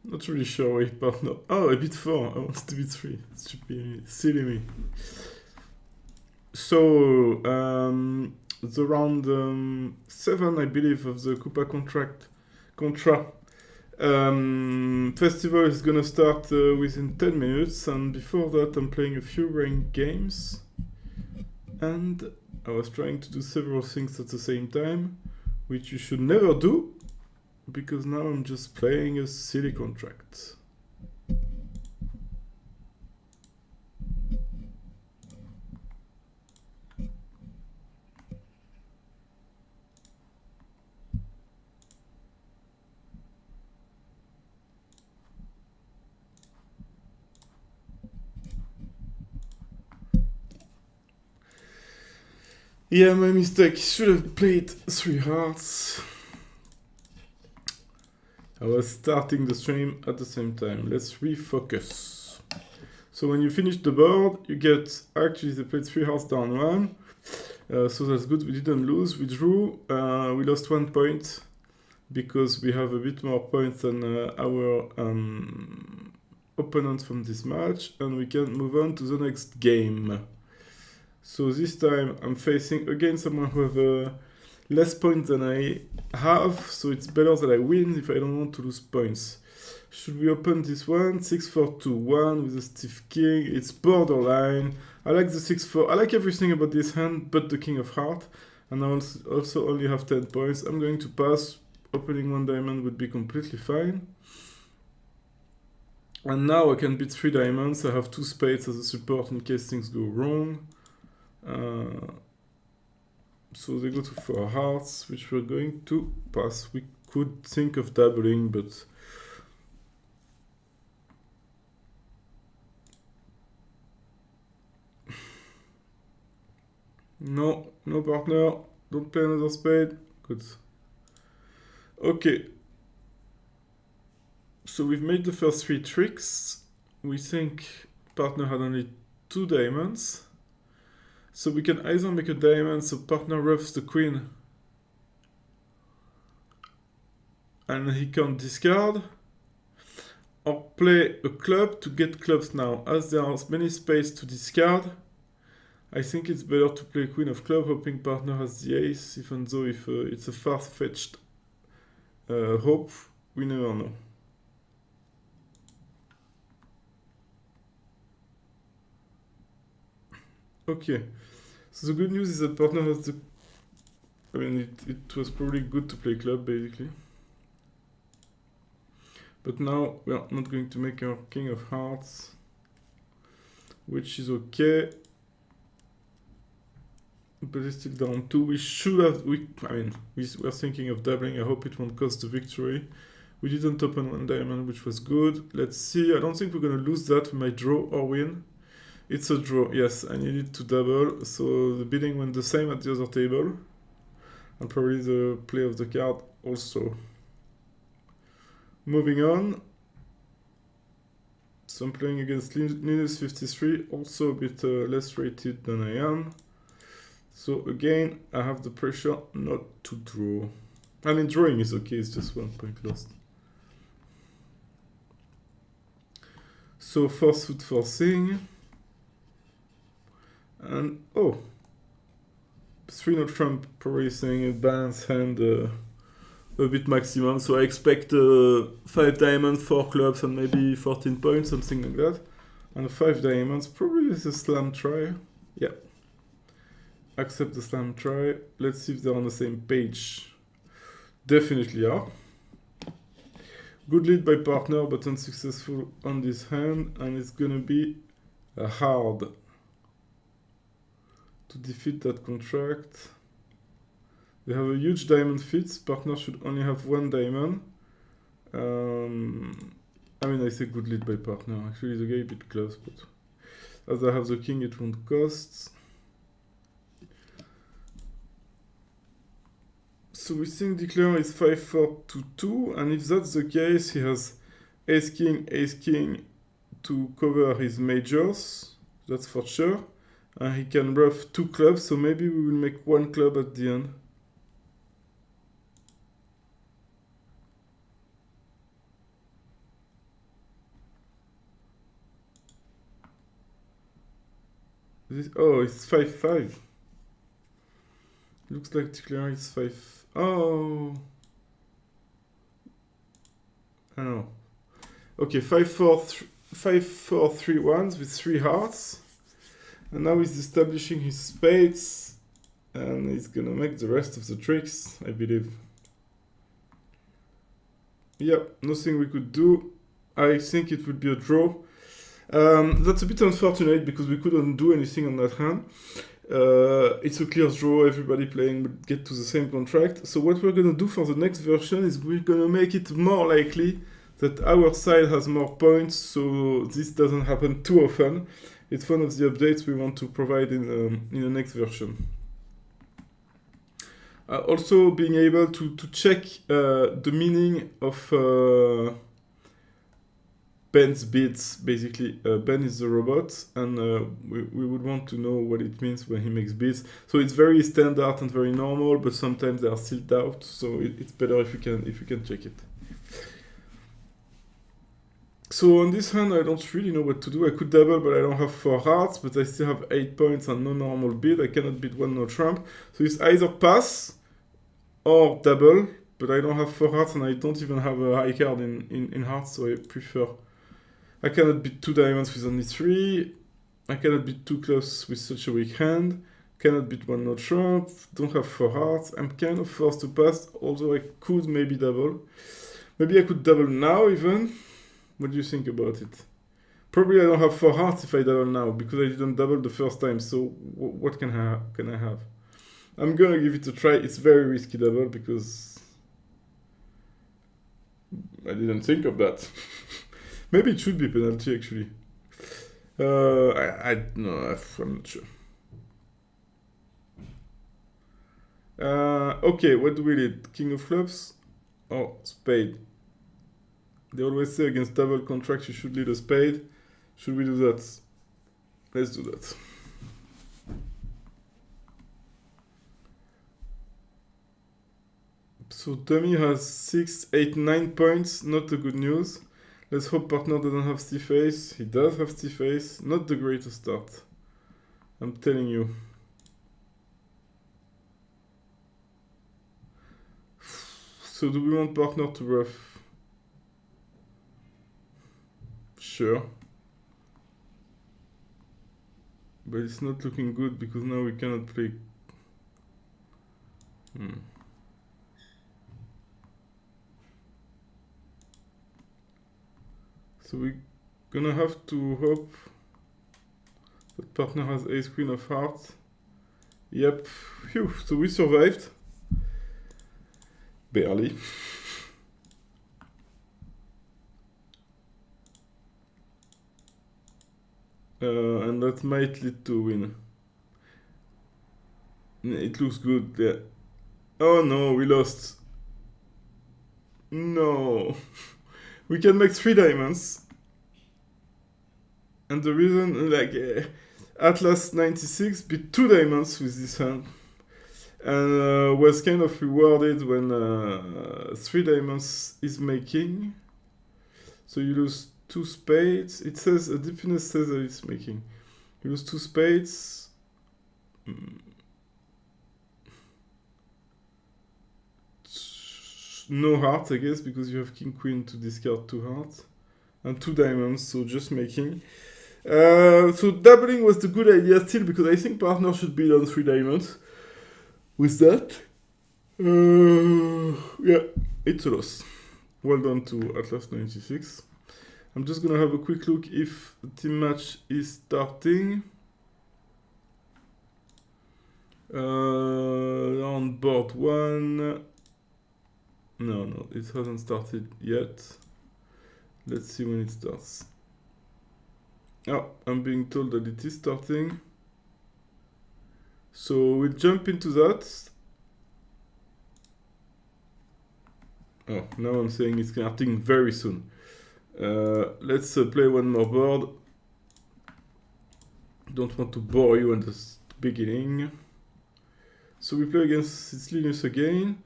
Not really sure why partner. Oh, I bid 4. I wanted to bid 3. Stupid, silly me. So, the round 7, I believe, of the Cupa Contra festival is gonna start within 10 minutes, and before that, I'm playing a few ranked games. And I was trying to do several things at the same time, which you should never do, because now I'm just playing a silly contract. Yeah, my mistake. Should have played 3 hearts. I was starting the stream at the same time. Let's refocus. So when you finish the board, you get... Actually, they played 3 hearts down 1. So that's good. We didn't lose. We drew. We lost 1 point because we have a bit more points than our opponents from this match. And we can move on to the next game. So this time I'm facing again someone who have less points than I have, so it's better that I win if I don't want to lose points. Should we open this one? 6-4-2-1 with a stiff king. It's borderline. I like the 6-4. I like everything about this hand but the king of heart. And I also only have 10 points. I'm going to pass. Opening 1 diamond would be completely fine. And now I can beat 3 diamonds. I have 2 spades as a support in case things go wrong. So they go to 4 hearts, which we're going to pass. We could think of doubling, but no partner. Don't play another spade. Good. Okay. So we've made the first 3 tricks. We think partner had only 2 diamonds. So we can either make a diamond so partner roughs the queen and he can't discard, or play a club to get clubs now. As there are many spades to discard, I think it's better to play queen of club, hoping partner has the ace, even though if it's a far-fetched hope, we never know. Okay. So the good news is that partner has the... I mean, it was probably good to play club, basically. But now we are not going to make our king of hearts, which is okay. But it's still down 2. We should have... we were thinking of doubling. I hope it won't cost the victory. We didn't open 1 diamond, which was good. Let's see. I don't think we're going to lose that. We might draw or win. It's a draw, yes, I needed to double, so the bidding went the same at the other table. And probably the play of the card also. Moving on. So I'm playing against Linus 53, also a bit less rated than I am. So again, I have the pressure not to draw. I mean, drawing is okay, it's just 1 point lost. So force-foot forcing. And, oh, 3-0 Trump probably saying a balanced hand a bit maximum. So I expect 5 diamonds, 4 clubs, and maybe 14 points, something like that. And 5 diamonds, probably is a slam try. Yeah. Accept the slam try. Let's see if they're on the same page. Definitely are. Good lead by partner, but unsuccessful on this hand. And it's gonna be hard to defeat that contract. They have a huge diamond fits. Partner should only have 1 diamond. I mean, I say good lead by partner. Actually, the guy a bit close, but as I have the king, it won't cost. So we think declare is 5-4-2-2, and if that's the case, he has ace king to cover his majors. That's for sure. He can bluff 2 clubs, so maybe we will make 1 club at the end. Oh, it's 5-5. Looks like declare it's 5. Oh. I don't know. Okay, 5-4-3 ones with 3 hearts. And now he's establishing his spades. And he's gonna make the rest of the tricks, I believe. Yep, nothing we could do. I think it would be a draw. That's a bit unfortunate because we couldn't do anything on that hand. It's a clear draw, everybody playing would get to the same contract. So what we're gonna do for the next version is we're gonna make it more likely that our side has more points, so this doesn't happen too often. It's one of the updates we want to provide in the next version. Also being able to check the meaning of Ben's bids, basically. Ben is the robot, and we would want to know what it means when he makes bids. So it's very standard and very normal, but sometimes there are still doubts, so it's better if you can check it. So on this hand, I don't really know what to do. I could double, but I don't have 4 hearts, but I still have 8 points and no normal bid. I cannot bid 1 no trump. So it's either pass or double, but I don't have 4 hearts and I don't even have a high card in hearts, so I prefer... I cannot bid 2 diamonds with only 3. I cannot bid 2 clubs with such a weak hand. Cannot bid 1 no trump. Don't have 4 hearts. I'm kind of forced to pass, although I could maybe double. Maybe I could double now even. What do you think about it? Probably I don't have 4 hearts if I double now, because I didn't double the first time, so what can I have? I'm gonna give it a try. It's very risky double, because I didn't think of that. Maybe it should be penalty, actually. I'm not sure. Okay, what do we need? King of clubs? Oh, spade. They always say against double contracts you should lead a spade. Should we do that? Let's do that. So Tommy has 6, 8, 9 points. Not the good news. Let's hope partner doesn't have stiff ace. He does have stiff ace. Not the greatest start. I'm telling you. So do we want partner to bluff? Sure. But it's not looking good because now we cannot play. So we're gonna have to hope that partner has ace queen of hearts. Yep. Phew. So we survived. Barely. And that might lead to a win. It looks good, yeah. Oh no, we lost. No. We can make 3 diamonds. And the reason, like, Atlas 96 beat 2 diamonds with this hand. And was kind of rewarded when 3 diamonds is making. So you lose 2 spades. It says, Deepness says that it's making. You lose 2 spades. No hearts, I guess, because you have king queen to discard 2 hearts. And 2 diamonds, so just making. So doubling was the good idea still, because I think partner should bid on 3 diamonds. With that, yeah, it's a loss. Well done to Atlas 96. I'm just gonna have a quick look if the team match is starting. On board 1. No, it hasn't started yet. Let's see when it starts. Oh, I'm being told that it is starting. So we'll jump into that. Oh, now I'm saying it's starting very soon. Let's play one more board. Don't want to bore you at the beginning. So we play against Linus again.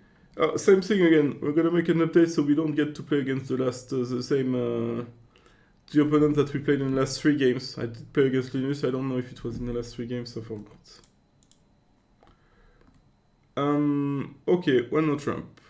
Same thing again. We're gonna make an update so we don't get to play against the last the same the opponent that we played in the last 3 games. I did play against Linus. I don't know if it was in the last 3 games. I forgot. Okay, one more trump.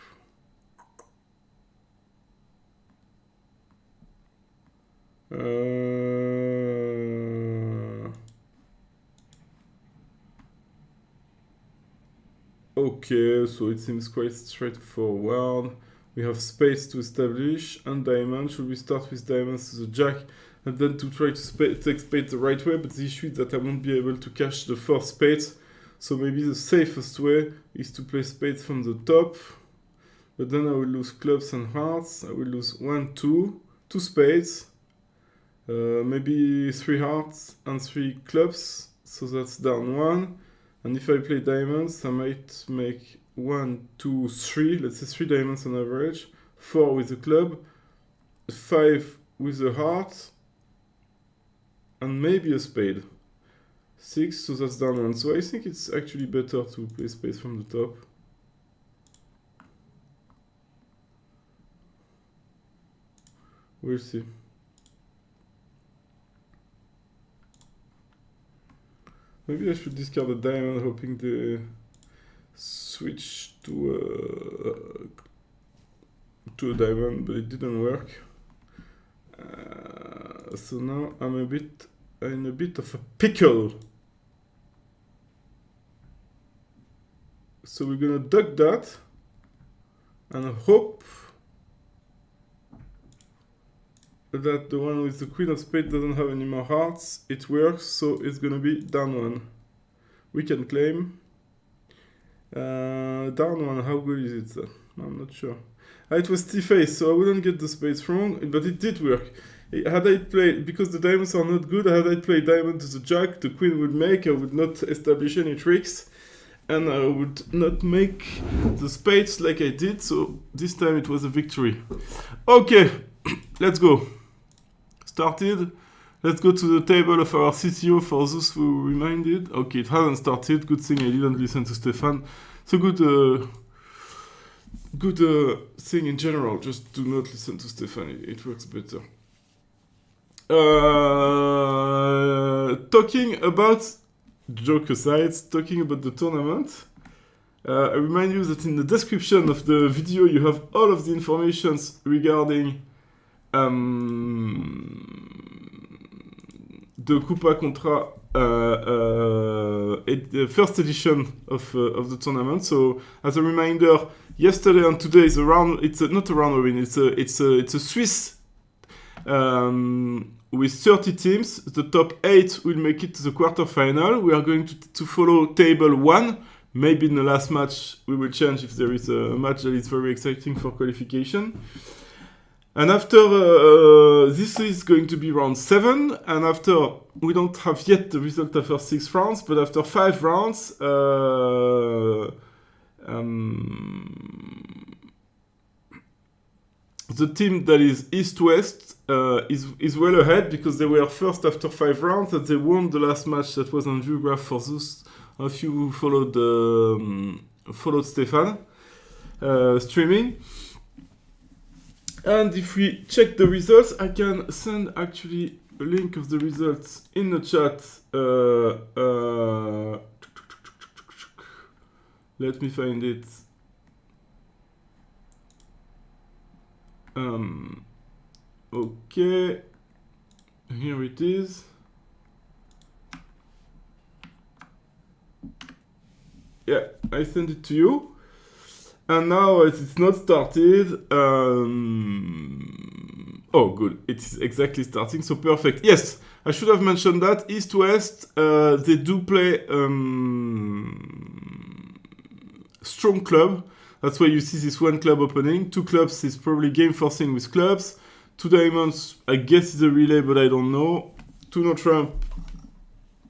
Okay, so it seems quite straightforward. We have spades to establish and diamond. Should we start with diamonds to the jack and then to try to take spades the right way? But the issue is that I won't be able to cash the 4 spades. So maybe the safest way is to play spades from the top. But then I will lose clubs and hearts. I will lose 1, 2 spades. Maybe 3 hearts and 3 clubs. So that's down 1. And if I play diamonds, I might make 1, 2, 3. Let's say 3 diamonds on average. 4 with a club. 5 with a heart. And maybe a spade. 6, so that's down 1. So I think it's actually better to play spades from the top. We'll see. Maybe I should discard a diamond, hoping they switch to a diamond, but it didn't work. So now I'm in a bit of a pickle. So we're gonna duck that and hope that the one with the queen of spades doesn't have any more hearts. It works, so it's gonna be down 1. We can claim. Down 1, how good is it? I'm not sure. It was T-face, so I wouldn't get the spades wrong, but it did work. Had I played, because the diamonds are not good, had I played diamond to the jack, the queen would make, I would not establish any tricks, and I would not make the spades like I did, so this time it was a victory. Okay, let's go. Started. Let's go to the table of our CTO for those who reminded. Okay, it hasn't started. Good thing I didn't listen to Stefan. So good thing in general. Just do not listen to Stefan. It works better. Talking about, joke aside, talking about the tournament. I remind you that in the description of the video you have all of the informations regarding the Cupa Contra the first edition of the tournament. So as a reminder, yesterday and today is a round. It's not a round robin. It's a Swiss with 30 teams. The top 8 will make it to the quarterfinal. We are going to follow table 1. Maybe in the last match we will change if there is a match that is very exciting for qualification. And after this is going to be round 7, and after we don't have yet the result after 6 rounds, but after 5 rounds, the team that is East-West is well ahead because they were first after 5 rounds and they won the last match that was on view graph for those of you who followed Stefan streaming. And if we check the results, I can send actually a link of the results in the chat. Let me find it. Okay, here it is. Yeah, I sent it to you. And now it's not started. Oh, good. It's exactly starting, so perfect. Yes, I should have mentioned that. East-West, they do play strong club. That's why you see this 1 club opening. 2 clubs is probably game forcing with clubs. 2 diamonds, I guess is a relay, but I don't know. 2 no trump,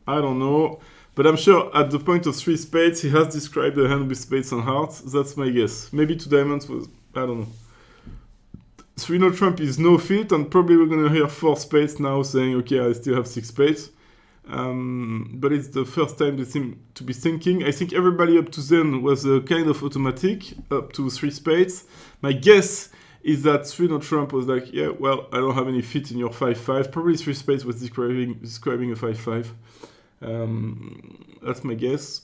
I don't know. But I'm sure at the point of 3 spades, he has described a hand with spades and hearts. That's my guess. Maybe 2 diamonds was, I don't know. 3 no trump is no fit, and probably we're going to hear 4 spades now saying, okay, I still have 6 spades. But it's the first time they seem to be thinking. I think everybody up to then was kind of automatic, up to 3 spades. My guess is that 3-note trump was like, yeah, well, I don't have any fit in your 5-5. Probably 3 spades was describing a 5-5. That's my guess.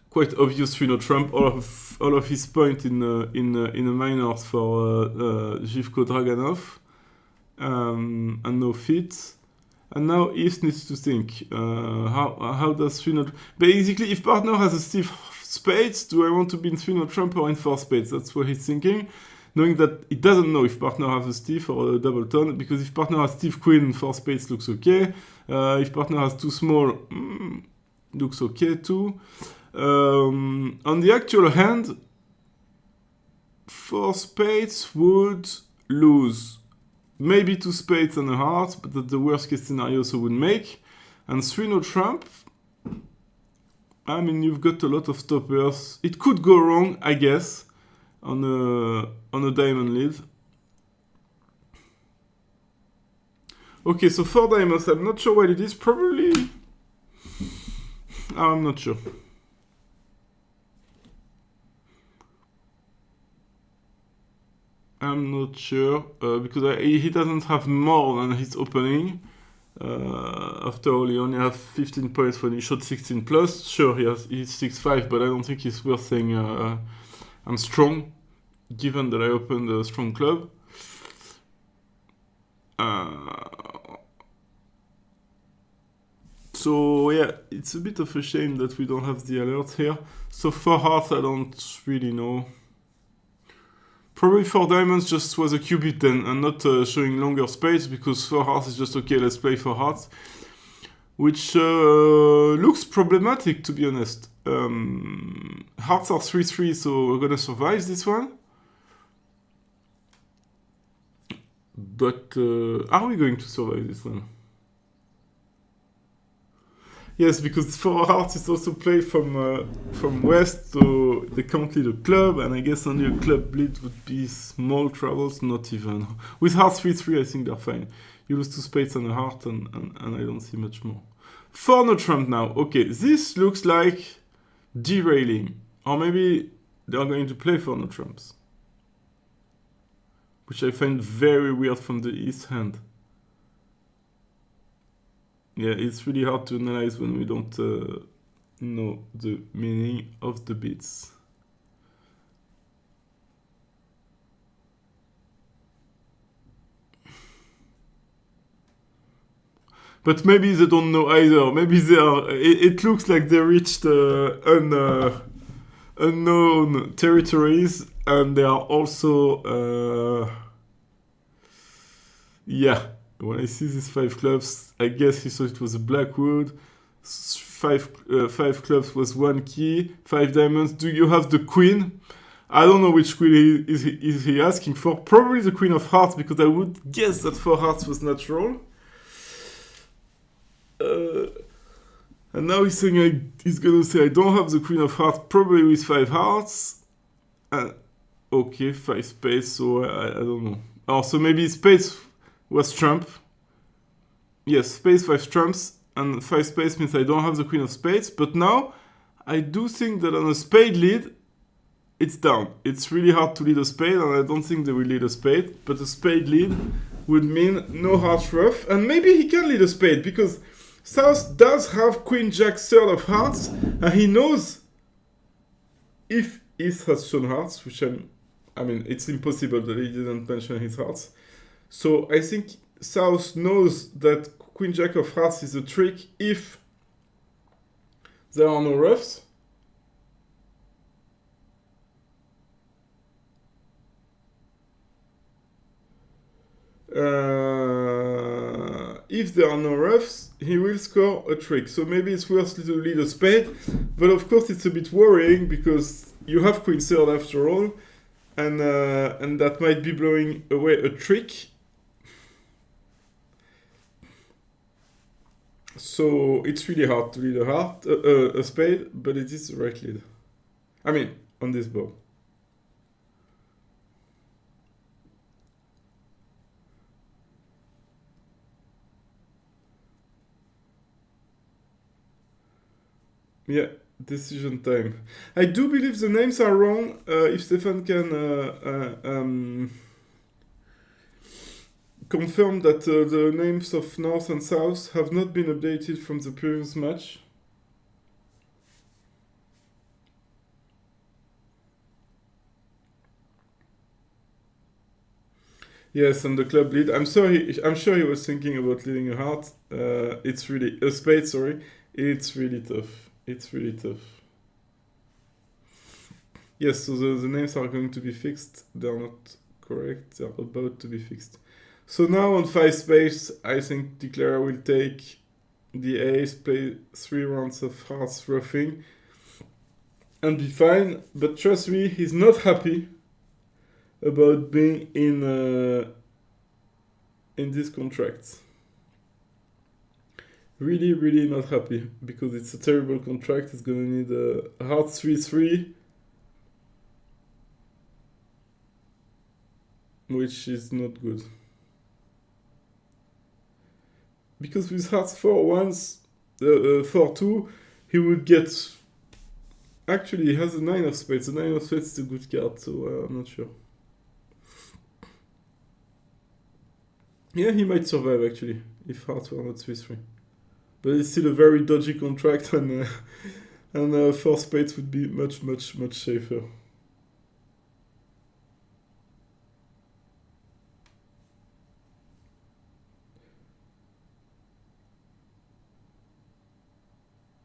Quite obvious 3-note trump. All of his point in the minors for Zhivko Draganov, and no fit. And now East needs to think, how does 3-note... Basically, if partner has a stiff spades, do I want to be in 3-note trump or in 4 spades? That's what he's thinking, knowing that he doesn't know if partner has a stiff or a double tone, because if partner has stiff queen, 4 spades looks okay. If partner has too small, looks okay too. On the actual hand, 4 spades would lose. Maybe 2 spades and a heart, but that's the worst case scenario, so would make. And 3-note trump, I mean, you've got a lot of stoppers. It could go wrong, I guess, on a diamond lead. Okay, so 4 diamonds, I'm not sure what it is. Probably... I'm not sure. I'm not sure, because he doesn't have more than his opening. After all, he only has 15 points when he shot 16 plus. Sure, he's 6'5", but I don't think it's worth saying I'm strong, given that I opened a strong club. So yeah, it's a bit of a shame that we don't have the alert here. So 4 hearts, I don't really know. Probably 4 diamonds just was a qubit then, and not showing longer spades, because 4 hearts is just okay, let's play 4 hearts. Which looks problematic, to be honest. Hearts are 3-3, so we're gonna survive this one. But are we going to survive this one? Yes, because 4 hearts is also played from west, so they can't lead a club, and I guess only a club lead would be small troubles, not even. With hearts 3-3, I think they're fine. You lose 2 spades and a heart, and I don't see much more. 4-note trump now. Okay, this looks like derailing. Or maybe they are going to play 4-note trumps, which I find very weird from the East hand. Yeah, it's really hard to analyze when we don't know the meaning of the bits. But maybe they don't know either. Maybe they are... It looks like they reached unknown territories, and they are also... yeah. When I see these 5 clubs, I guess he thought it was a blackwood. 5 clubs was 1 key. 5 diamonds. Do you have the queen? I don't know which queen is he asking for. Probably the queen of hearts, because I would guess that 4 hearts was natural. And now he's saying he's gonna say I don't have the queen of hearts. Probably with 5 hearts. Okay, 5 spades. So I don't know. Also maybe spades was trump. Yes, spades 5 trumps, and 5 spades means I don't have the queen of spades. But now I do think that on a spade lead, it's down. It's really hard to lead a spade, and I don't think they will lead a spade. But a spade lead would mean no hearts rough, and maybe he can lead a spade, because South does have queen jack 3rd of hearts, and he knows if East has shown hearts, which I mean, it's impossible that he didn't mention his hearts. So I think South knows that queen jack of hearts is a trick if there are no roughs. If there are no roughs, he will score a trick. So maybe it's worth to lead a spade, but of course it's a bit worrying, because you have queen 3rd after all, and that might be blowing away a trick. So it's really hard to lead a spade, but it is the right lead. I mean, on this board. Yeah, Decision time. I do believe the names are wrong. If Stefan can confirm that the names of North and South have not been updated from the previous match. Yes, and the club lead. I'm sure he was thinking about leading a heart. It's really a spade. Sorry, it's really tough. It's really tough. Yes, so the names are going to be fixed. They're not correct. They're about to be fixed. So now on 5 spades, I think Declara will take the ace, play 3 rounds of hearts roughing, and be fine. But trust me, he's not happy about being in this contract. Really, really not happy, because it's a terrible contract. It's gonna need a hard 3-3, which is not good. Because with hearts 4-1s, 4-2, he would get... Actually, he has a 9 of spades. The 9 of spades is a good card, so I'm not sure. Yeah, he might survive, actually, if hearts were not 3-3. But it's still a very dodgy contract, and 4 spades would be much, much, much safer.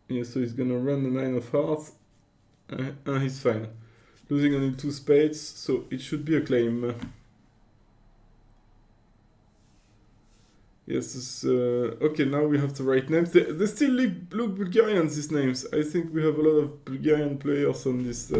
Yeah, so he's gonna run the 9 of hearts, and he's fine. Losing only 2 spades, so it should be a claim. Yes, okay, now we have the right names. They still look Bulgarian, these names. I think we have a lot of Bulgarian players on this...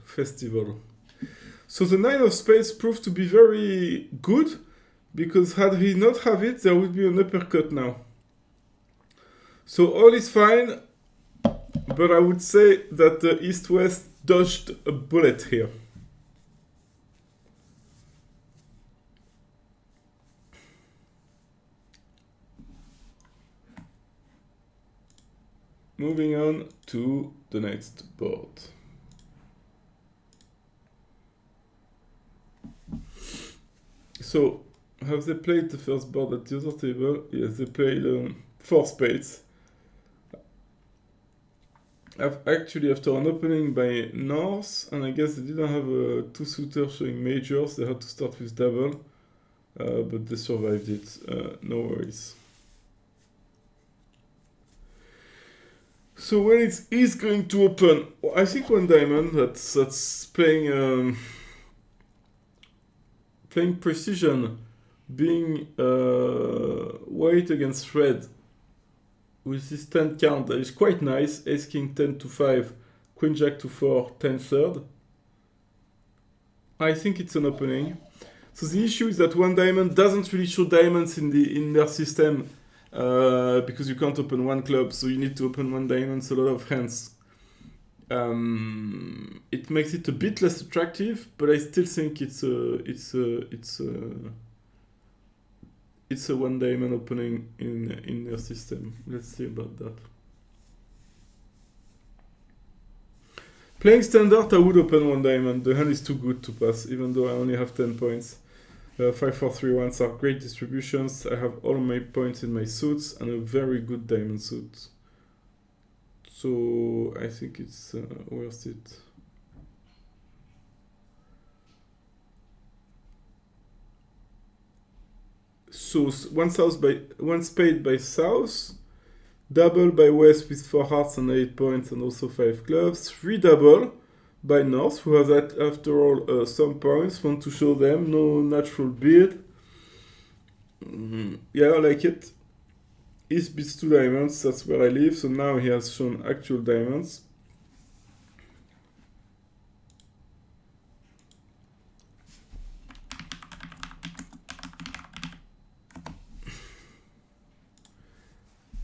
festival. So the 9 of spades proved to be very good, because had he not have it, there would be an uppercut now. So all is fine, but I would say that the East-West dodged a bullet here. Moving on to the next board. So, have they played the first board at the other table? Yes, they played 4 spades. Actually, after an opening by North, and I guess they didn't have a 2-suiter showing majors, they had to start with double, but they survived it, no worries. So when it is going to open, I think one diamond that's playing precision, being white against red, with this 10 count that is quite nice. Ace King 10 to 5, Queen Jack to 4, 10 third. I think it's an opening. So the issue is that one diamond doesn't really show diamonds in their system, because you can't open one club, so you need to open one diamond, so a lot of hands. It makes it a bit less attractive, but I still think it's a one diamond opening in their system. Let's see about that. Playing standard, I would open one diamond. The hand is too good to pass, even though I only have 10 points. 5, 4, 3, 1s are great distributions. I have all my points in my suits and a very good diamond suit. So I think it's worth it. So one spade by South, double by West with 4 hearts and 8 points and also 5 clubs, 3 double by North, who has after all some points, want to show them, no natural beard. Yeah, I like it. East beats 2 diamonds, that's where I live, so now he has shown actual diamonds.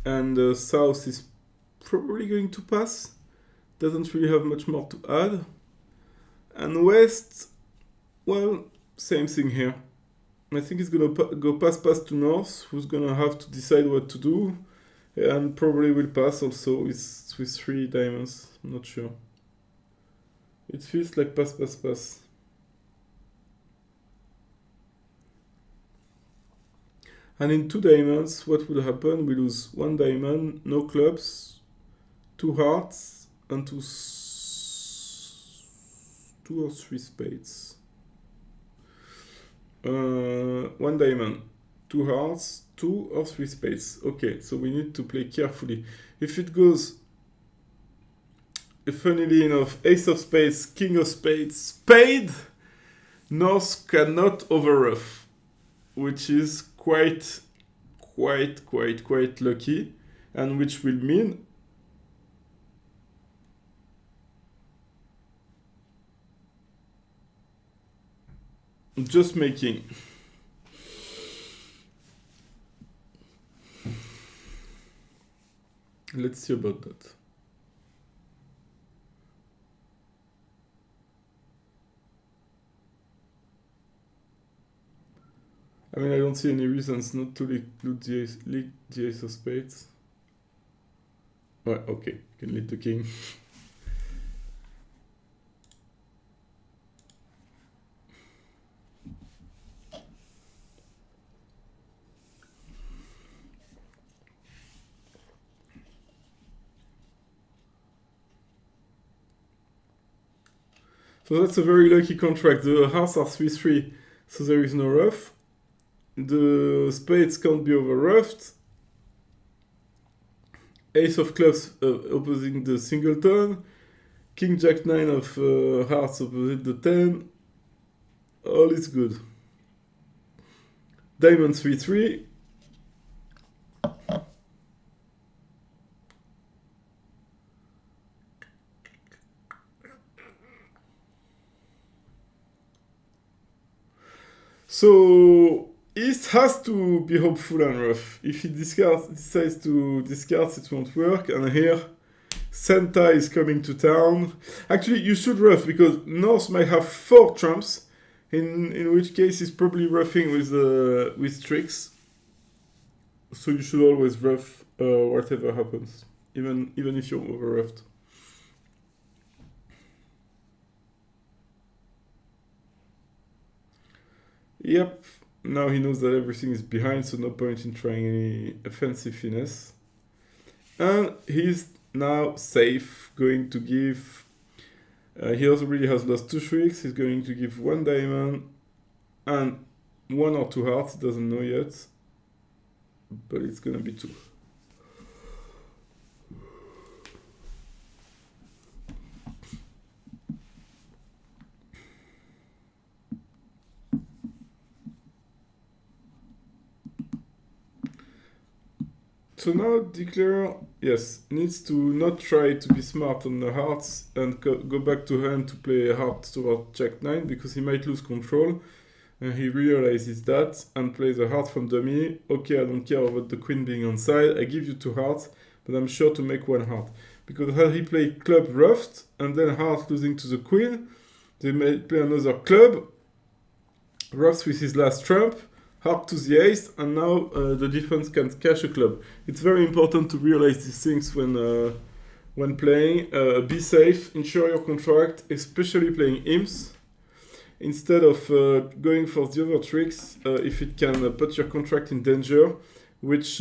And South is probably going to pass. Doesn't really have much more to add. And West, well, same thing here. I think it's gonna go pass to North, who's gonna have to decide what to do, and probably will pass also with 3 diamonds. I'm not sure. It feels like pass. And in 2 diamonds, what would happen? We lose 1 diamond, no clubs, 2 hearts, and 2 or 3 spades. 1 diamond, 2 hearts, 2 or 3 spades. Okay, so we need to play carefully. If it goes, funnily enough, ace of spades, king of spades, spade, North cannot overruff, which is quite lucky, and which will mean just making. Let's see about that. I mean, I don't see any reasons not to lead the ace of spades. Well, okay, you can lead the king. So that's a very lucky contract. The hearts are 3-3, so there is no ruff. The spades can't be overruffed. Ace of clubs opposing the singleton. King jack 9 of hearts opposite the 10. All is good. Diamond 3-3. So East has to be hopeful and rough. If he decides to discard, it won't work. And here, Santa is coming to town. Actually, you should rough because North might have 4 trumps, in which case he's probably roughing with tricks. So you should always rough whatever happens, even if you're over roughed. Yep. Now he knows that everything is behind, so no point in trying any offensive finesse. And he's now safe, going to give... he already has lost 2 tricks, he's going to give 1 diamond and 1 or 2 hearts, he doesn't know yet. But it's gonna be 2. So now declare, yes, needs to not try to be smart on the hearts and go back to hand to play a heart toward jack 9 because he might lose control. And he realizes that and plays a heart from dummy. Okay, I don't care about the queen being on side. I give you 2 hearts, but I'm sure to make 1 heart. Because had he played club ruffed and then heart losing to the queen, they may play another club, ruffs with his last trump, heart to the ace, and now the defense can cash a club. It's very important to realize these things when playing. Be safe, ensure your contract, especially playing imps. Instead of going for the other tricks, if it can put your contract in danger, which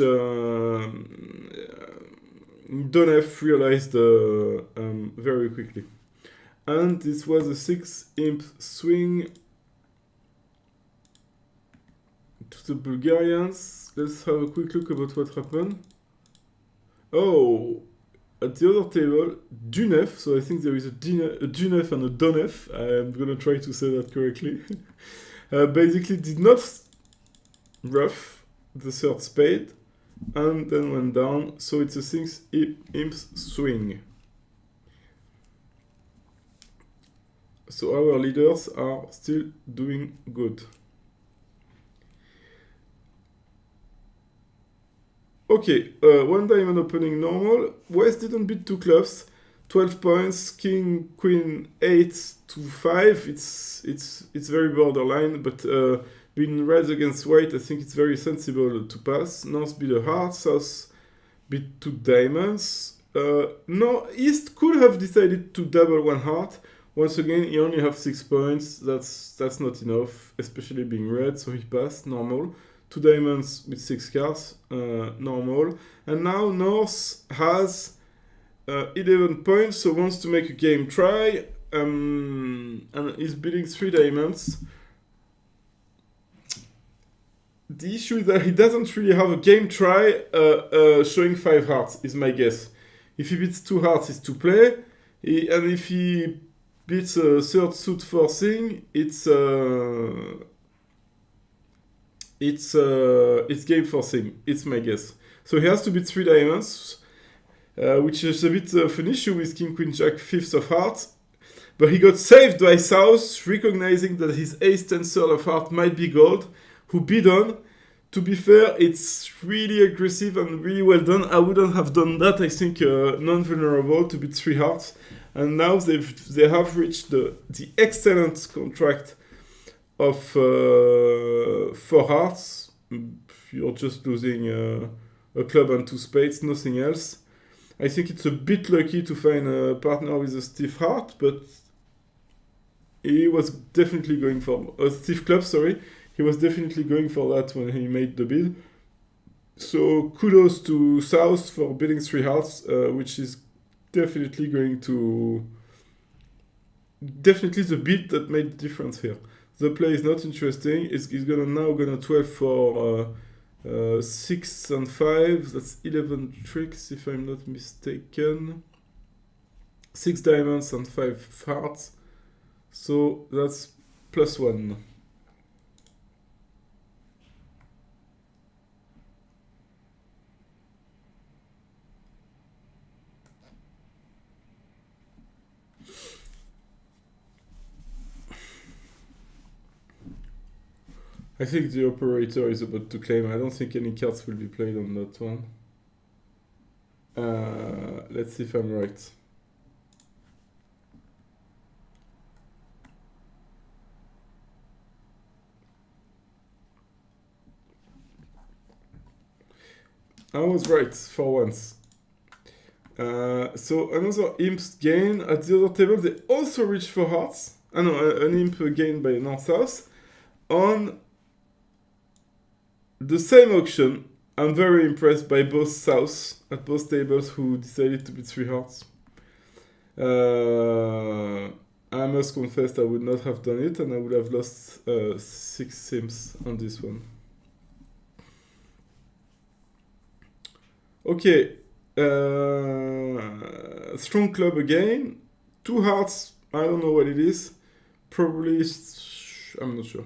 Donef realized very quickly. And this was a 6 imp swing to the Bulgarians. Let's have a quick look about what happened. Oh, at the other table, Dunef, so I think there is a Dunef and a Donef, I'm gonna try to say that correctly, basically did not ruff the 3rd spade, and then went down, so it's a 6 imps swing. So our leaders are still doing good. Okay, 1 diamond opening normal. West didn't beat 2 clubs. 12 points, king, queen, 8 to 5. It's very borderline, but being red against white, I think it's very sensible to pass. North beat a heart, south beat 2 diamonds. No, East could have decided to double 1 heart. Once again, he only have 6 points. That's not enough, especially being red, so he passed, normal. 2 diamonds with 6 cards, normal. And now North has 11 points, so wants to make a game try, and is bidding 3 diamonds. The issue is that he doesn't really have a game try showing 5 hearts, is my guess. If he beats 2 hearts, it's to play, and if he beats a third suit forcing, it's game forcing, it's my guess. So he has to beat 3 diamonds, which is a bit of an issue with King, Queen, Jack, 5th of hearts. But he got saved by South, recognizing that his ace, 10, third of heart might be gold, who bid on. To be fair, it's really aggressive and really well done. I wouldn't have done that, I think, non-vulnerable to beat 3 hearts. And now they have reached the excellent contract of 4 hearts. You're just losing a club and 2 spades, nothing else. I think it's a bit lucky to find a partner with a stiff heart, but he was definitely going for a stiff club, sorry. He was definitely going for that when he made the bid. So kudos to South for bidding 3 hearts, which is definitely going to... Definitely the bid that made the difference here. The play is not interesting. He's now gonna 12 for 6 and 5. That's 11 tricks, if I'm not mistaken. 6 diamonds and 5 hearts. So that's +1. I think the operator is about to claim. I don't think any cards will be played on that one. Let's see if I'm right. I was right for once. So another imps gain. At the other table, they also reached 4 hearts. An imp gained by North-South. On the same auction, I'm very impressed by both South at both tables who decided to beat 3 hearts. I must confess I would not have done it, and I would have lost 6 sims on this one. Okay, strong club again. 2 hearts, I don't know what it is. Probably, I'm not sure.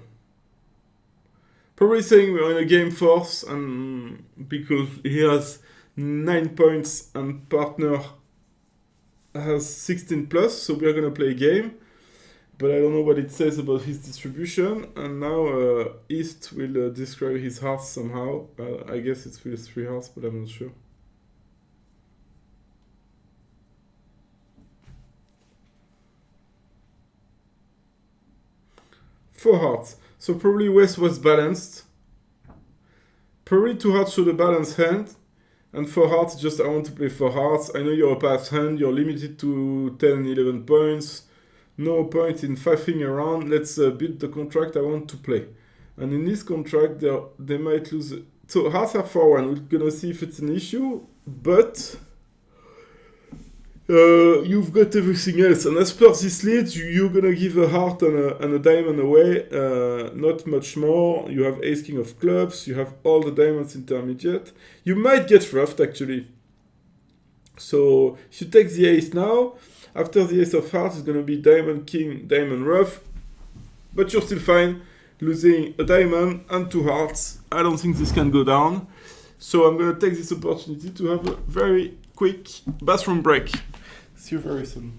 Probably saying we're in a game force, and because he has 9 points and partner has 16 plus, so we're gonna play a game. But I don't know what it says about his distribution. And now East will describe his hearts somehow. I guess it's with 3 hearts, but I'm not sure. Four hearts. So probably West was balanced. Probably 2 hearts showed a balanced hand. And 4 hearts, just I want to play 4 hearts. I know you're a pass hand. You're limited to 10, 11 points. No point in faffing around. Let's beat the contract I want to play. And in this contract, they might lose. So hearts are 4-1. We're gonna see if it's an issue. But you've got everything else. And as per this lead, you're gonna give a heart and a diamond away. Not much more. You have ace king of clubs. You have all the diamonds intermediate. You might get roughed actually. So if you take the ace now, after the ace of hearts, it's gonna be diamond king, diamond rough. But you're still fine, losing a diamond and 2 hearts. I don't think this can go down. So I'm gonna take this opportunity to have a very quick bathroom break. See you very soon.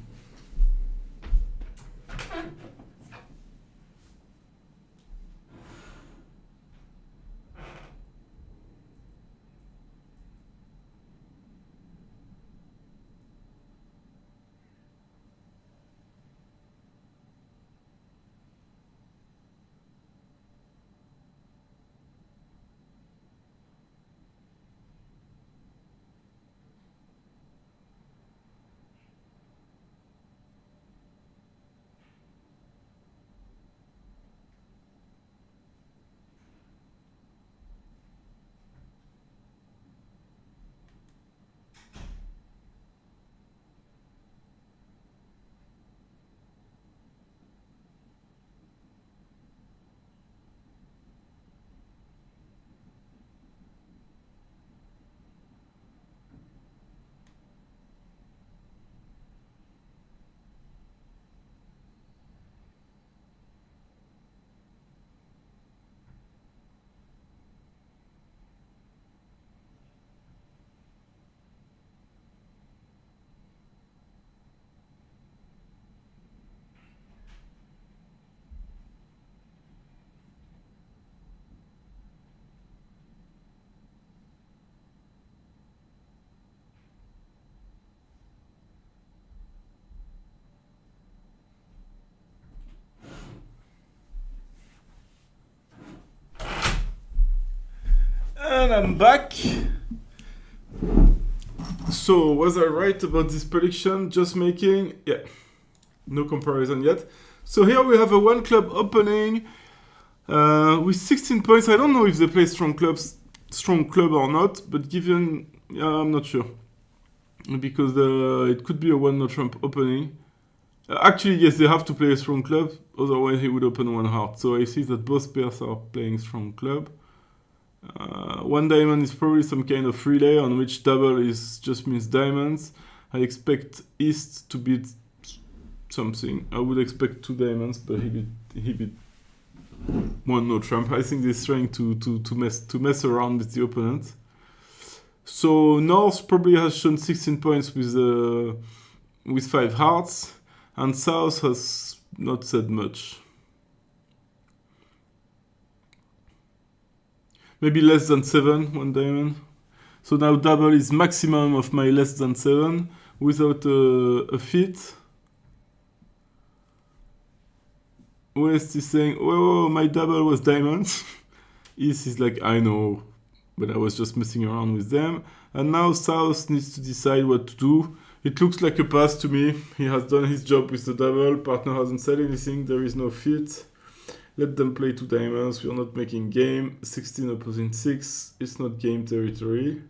And I'm back. So, was I right about this prediction? Just making, yeah, no comparison yet. So here we have a one club opening with 16 points. I don't know if they play strong club or not, but given, I'm not sure. Because it could be a one no Trump opening. Actually, yes, they have to play a strong club, otherwise he would open one heart. So I see that both pairs are playing strong club. One diamond is probably some kind of relay on which double is just means diamonds. I expect East to beat something. I would expect 2 diamonds, but he beat one no Trump. I think he's trying to mess around with the opponent. So North probably has shown 16 points with 5 hearts, and South has not said much. Maybe less than 7, 1 diamond. So now double is maximum of my less than 7 without a fit. West is saying, oh, my double was diamonds. East is like, I know, but I was just messing around with them. And now South needs to decide what to do. It looks like a pass to me. He has done his job with the double. Partner hasn't said anything. There is no fit. Let them play 2 diamonds. We are not making game. 16 opposing 6. It's not game territory.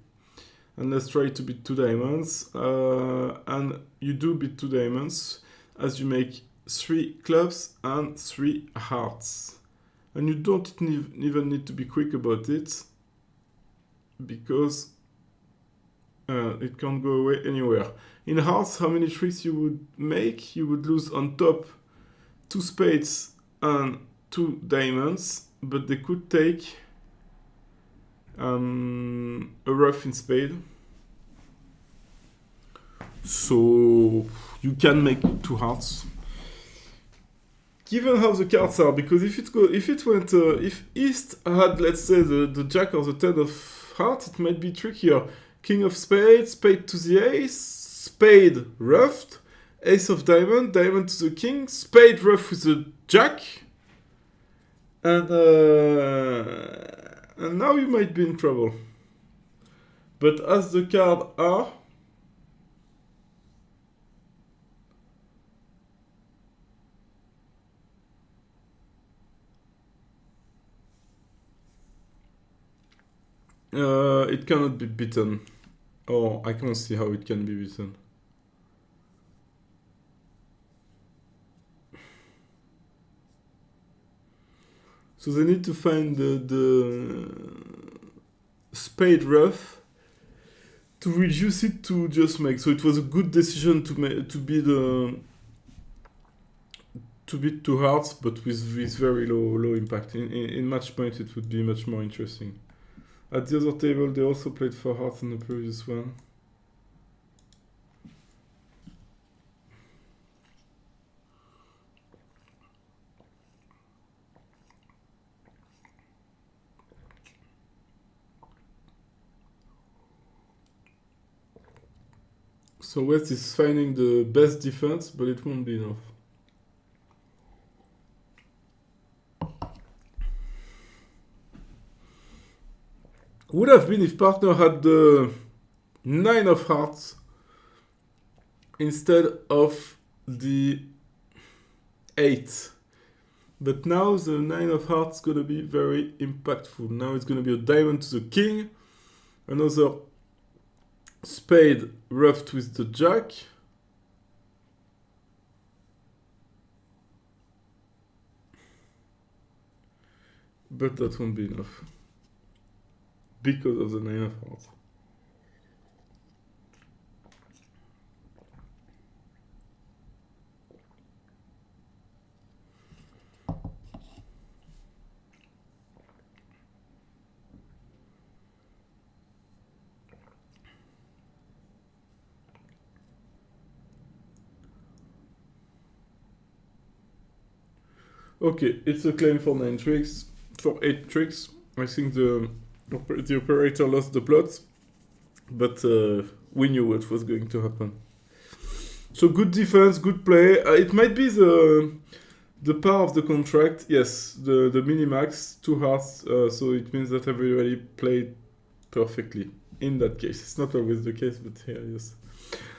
And let's try to beat 2 diamonds. And you do beat 2 diamonds as you make 3 clubs and 3 hearts. And you don't even need to be quick about it, because it can't go away anywhere. In hearts, how many tricks you would make? You would lose on top 2 spades and 2 diamonds, but they could take a rough in spade. So you can make 2 hearts. Given how the cards are, because if East had, let's say, the jack or the 10 of hearts, it might be trickier. King of spades, spade to the ace, spade roughed, ace of diamond, diamond to the king, spade rough with the jack, and now you might be in trouble. But as the cards are, it cannot be beaten. Oh, I can't see how it can be beaten. So they need to find the spade rough to reduce it to just make. So it was a good decision to beat 2 hearts, but with very low impact. In match point, it would be much more interesting. At the other table, they also played 4 hearts in the previous one. So West is finding the best defense, but it won't be enough. Would have been if partner had the 9 of hearts instead of the 8. But now the 9 of hearts is gonna be very impactful. Now it's gonna be a diamond to the king, another spade roughed with the jack, but that won't be enough because of the 9 of hearts. Okay, it's a claim for 9 tricks, for 8 tricks. I think the operator lost the plot, but we knew what was going to happen. So good defense, good play. It might be the power of the contract. Yes, the minimax, 2 hearts. So it means that everybody played perfectly in that case. It's not always the case, but here, yes.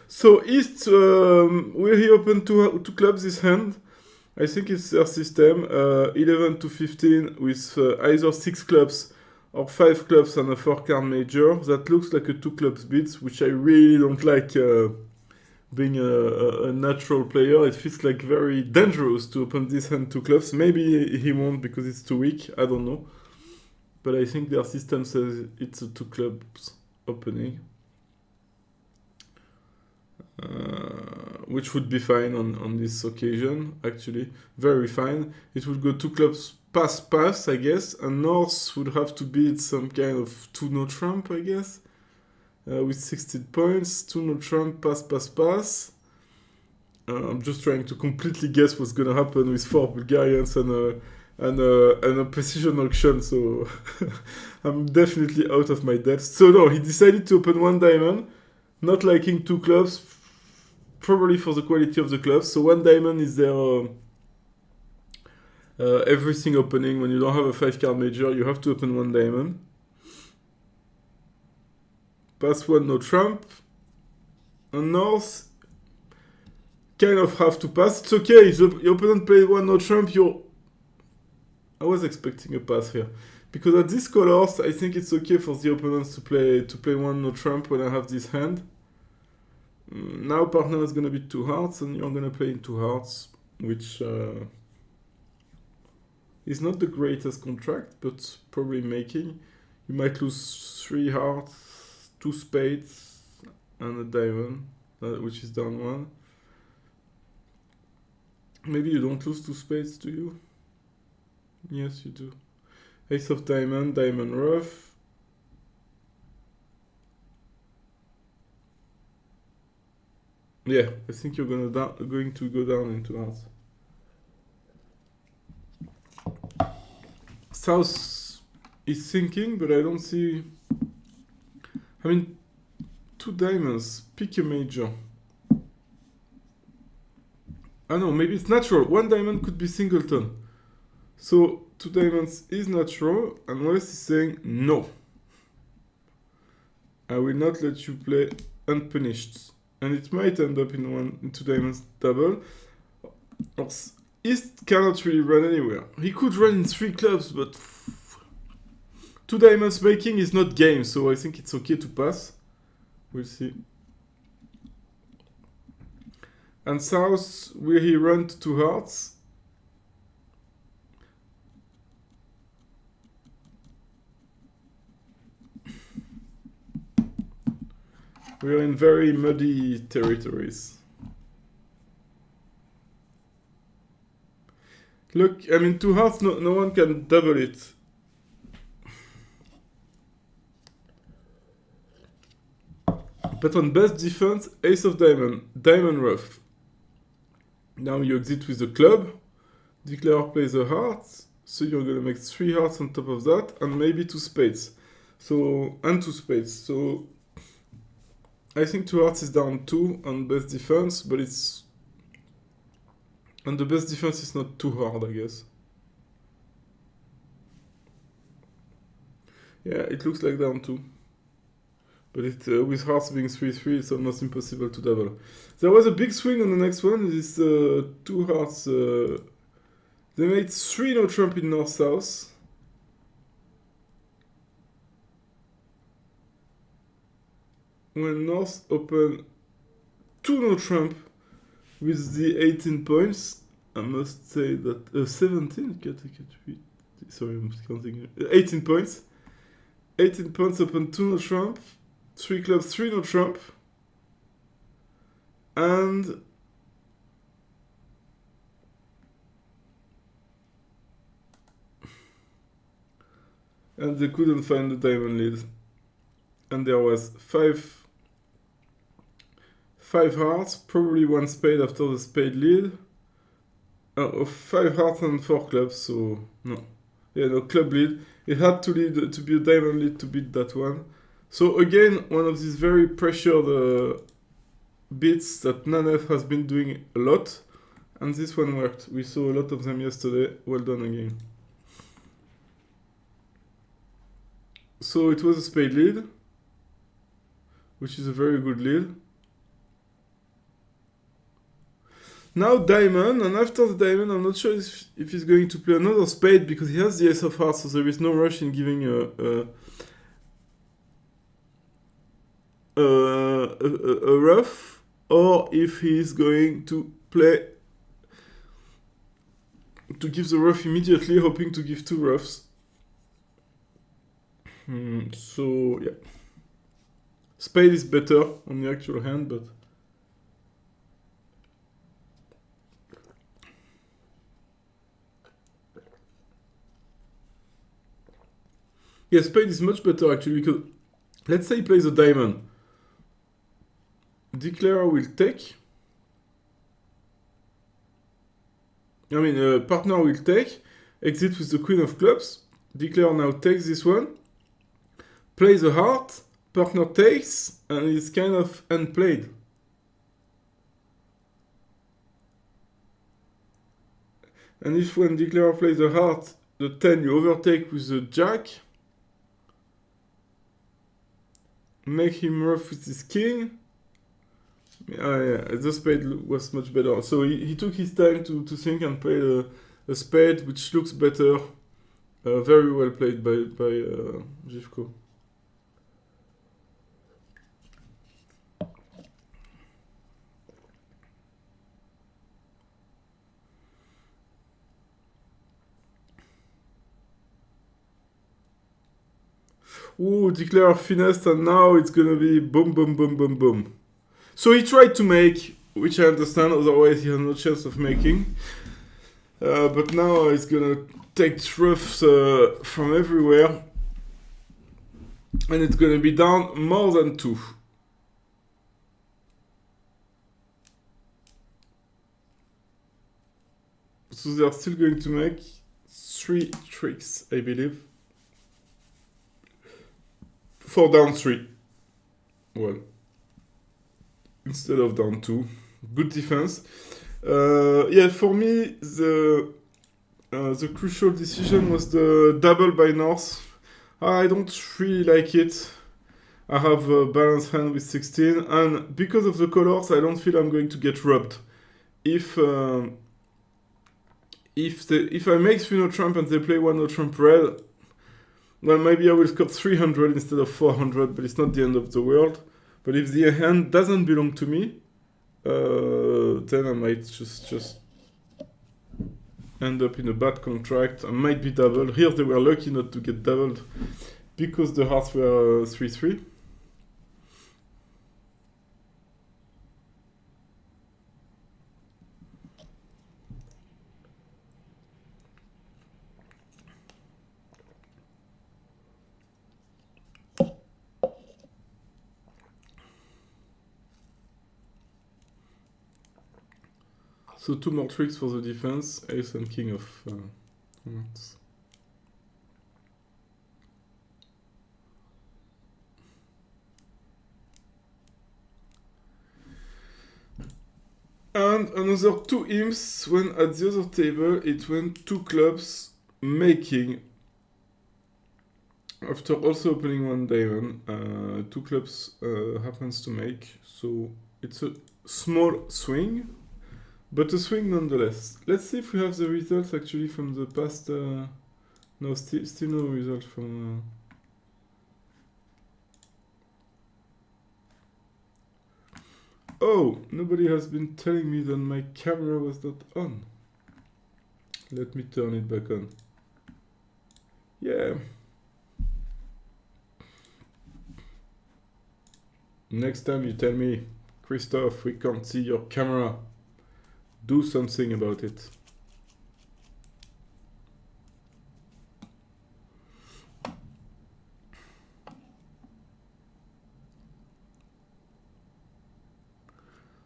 So East, will he open two clubs this hand? I think it's their system, 11 to 15 with either 6 clubs or 5 clubs and a 4-card major. That looks like a 2 clubs beat, which I really don't like being a natural player. It feels like very dangerous to open this hand 2 clubs. Maybe he won't because it's too weak, I don't know. But I think their system says it's a 2 clubs opening. Which would be fine on this occasion, actually. Very fine. It would go 2 clubs pass, I guess. And North would have to beat some kind of 2-no trump, I guess. With 16 points. 2-no trump, pass. I'm just trying to completely guess what's gonna happen with 4 Bulgarians and a precision auction, so I'm definitely out of my depth. So no, he decided to open 1 diamond, not liking 2 clubs, probably for the quality of the clubs. So 1 diamond is their everything opening. When you don't have a 5-card major, you have to open 1 diamond. Pass 1, no trump. And North kind of have to pass. It's okay if your opponent plays 1, no trump. I was expecting a pass here, because at these colors, I think it's okay for the opponents to play 1, no trump when I have this hand. Now partner is gonna be 2 hearts, and you're gonna play in 2 hearts, which is not the greatest contract, but probably making. You might lose 3 hearts, 2 spades, and a diamond, which is down 1. Maybe you don't lose 2 spades, do you? Yes, you do. Ace of diamond, diamond rough. Yeah, I think you're going to go down into hearts. South is thinking, but I don't see. I mean, 2 diamonds. Pick a major. I know, maybe it's natural. 1 diamond could be singleton. So 2 diamonds is natural, and West is saying no. I will not let you play unpunished. And it might end up in 2 diamonds double. East cannot really run anywhere. He could run in 3 clubs, but 2 diamonds making is not game, so I think it's okay to pass. We'll see. And South, will he run to 2 hearts? We're in very muddy territories. Look, I mean, 2 hearts, no one can double it. But on best defense, ace of diamond, diamond rough. Now you exit with the club. Declare plays a heart. So you're gonna make 3 hearts on top of that, and maybe 2 spades. And 2 spades. So I think 2 hearts is down 2 on best defense, but it's... And the best defense is not too hard, I guess. Yeah, it looks like down 2. But with hearts being 3-3, it's almost impossible to double. There was a big swing on the next one. This 2 hearts... they made 3 no trump in north-south. When North open 2 no trump with the 18 points, I must say that 17. Sorry, I'm counting. 18 points. 18 points open 2 no trump, 3 clubs 3 no trump, and they couldn't find the diamond lead. And there was 5 hearts, probably 1 spade after the spade lead. 5 hearts and 4 clubs, so no. Yeah, no, club lead. It had to be a diamond lead to beat that one. So again, one of these very pressured beats that Nanef has been doing a lot. And this one worked. We saw a lot of them yesterday. Well done again. So it was a spade lead, which is a very good lead. Now diamond, and after the diamond, I'm not sure if he's going to play another spade because he has the ace of hearts, so there is no rush in giving a rough, or if he's going to play to give the rough immediately, hoping to give 2 roughs. So yeah, spade is better on the actual hand, but yeah, spade is much better actually, because let's say he plays a diamond. Declarer will take. Partner will take. Exit with the queen of clubs. Declarer now takes this one. Plays a heart. Partner takes, and it's kind of unplayed. And if when declarer plays a heart, the 10 you overtake with the jack. Make him rough with his king. Yeah, the spade was much better. So he took his time to think and played a spade, which looks better. Very well played by Gifko. Ooh, declare finesse, and now it's gonna be boom, boom, boom, boom, boom. So he tried to make, which I understand, otherwise he has no chance of making. But now he's gonna take roughs from everywhere. And it's gonna be down more than 2. So they are still going to make 3 tricks, I believe. For down 3. Well, instead of down 2. Good defense. Yeah, for me, the crucial decision was the double by North. I don't really like it. I have a balanced hand with 16, and because of the colors, I don't feel I'm going to get robbed. If I make 3 no trump and they play 1 no trump red, well, maybe I will score 300 instead of 400, but it's not the end of the world. But if the hand doesn't belong to me, then I might just end up in a bad contract. I might be doubled. Here they were lucky not to get doubled because the hearts were 3-3. So 2 more tricks for the defense, ace and king of hearts. And another 2 imps when at the other table it went 2 clubs making. After also opening 1 diamond, 2 clubs happens to make. So it's a small swing. But a swing nonetheless. Let's see if we have the results actually from the past. No, still no result from. Oh, nobody has been telling me that my camera was not on. Let me turn it back on. Yeah. Next time you tell me, Christophe, we can't see your camera. Do something about it.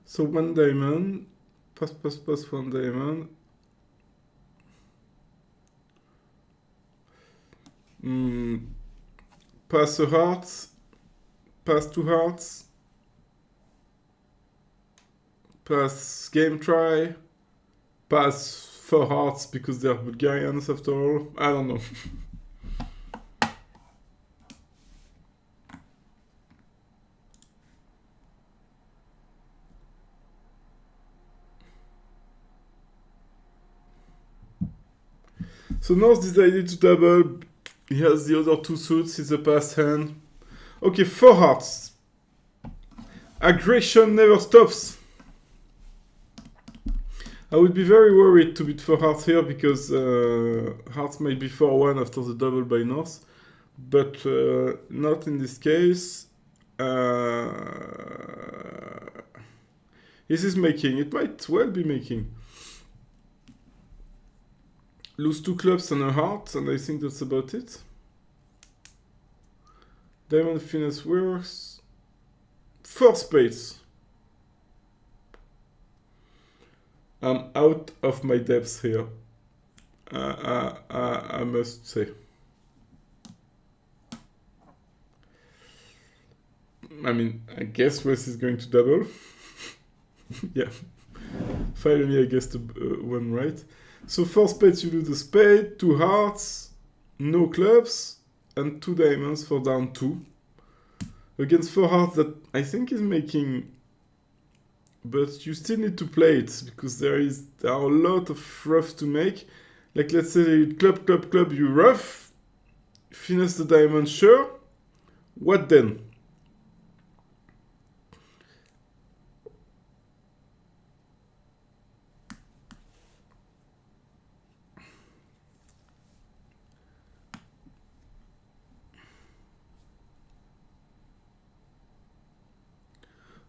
So 1 diamond, pass 1 diamond. Pass a heart, pass 2 hearts. Pass game try, pass 4 hearts because they are Bulgarians after all. I don't know. So North decided to double. He has the other two suits. He's a passed hand. Okay, 4 hearts. Aggression never stops. I would be very worried to beat 4 hearts here because hearts might be 4-1 after the double by North. But not in this case. This is making. It might well be making. Lose 2 clubs and a heart, and I think that's about it. Diamond finesse works. 4 spades. I'm out of my depths here. I must say. I mean, I guess West is going to double. Yeah. Finally, I guessed one right. So 4 spades, you do the spade, 2 hearts, no clubs, and 2 diamonds for down 2. Against 4 hearts that I think is making, but you still need to play it because there are a lot of rough to make. Like let's say club, club, club, you rough, finesse the diamond, sure. What then?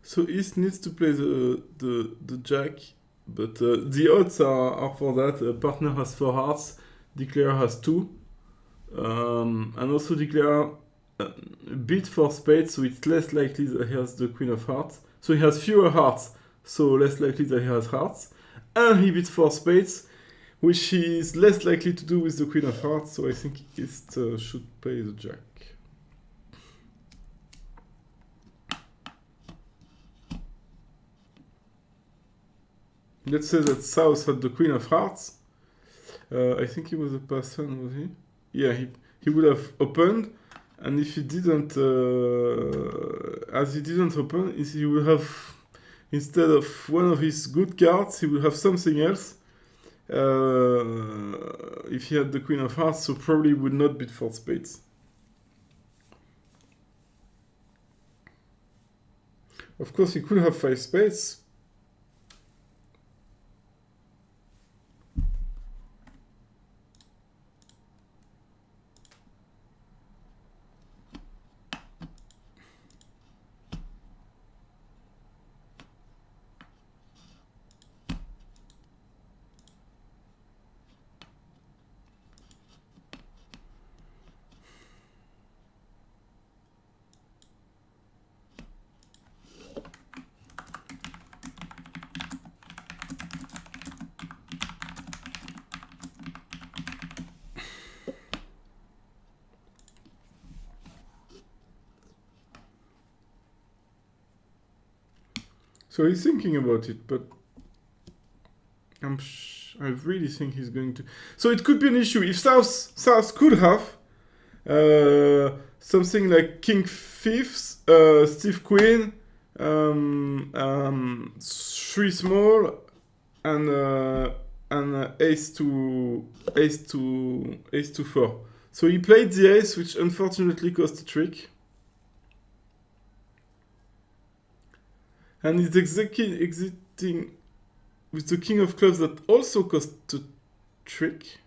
So East needs to play the jack, but the odds are for that. Partner has 4 hearts, declarer has 2, and also declarer beat 4 spades, so it's less likely that he has the queen of hearts. So he has fewer hearts, so less likely that he has hearts, and he beats 4 spades, which he is less likely to do with the queen of hearts. So I think East should play the jack. Let's say that South had the queen of hearts. I think he was a pass hand, was he? Yeah, he would have opened, and if he didn't, as he didn't open, he would have, instead of one of his good cards, he would have something else. If he had the queen of hearts, so probably would not beat 4 spades. Of course, he could have 5 spades. So he's thinking about it, but I really think he's going to. So it could be an issue if South could have something like King Fifths, Steve Queen, 3 small, and Ace to 4. So he played the ace, which unfortunately cost a trick. And he's exiting with the king of clubs that also cost a trick.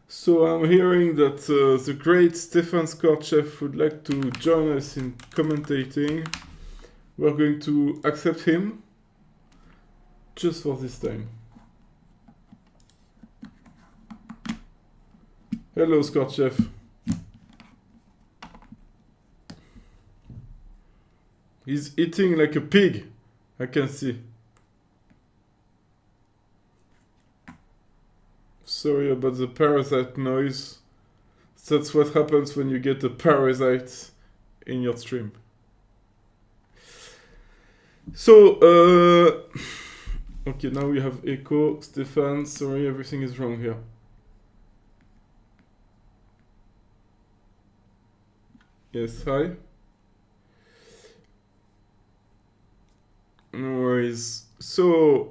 So I'm hearing that the great Stefan Skorchev would like to join us in commentating. We're going to accept him. Just for this time. Hello, Skorchev. He's eating like a pig, I can see. Sorry about the parasite noise. That's what happens when you get a parasite in your stream. So, okay, now we have echo. Stefan, sorry, everything is wrong here. Yes, hi. No worries. So,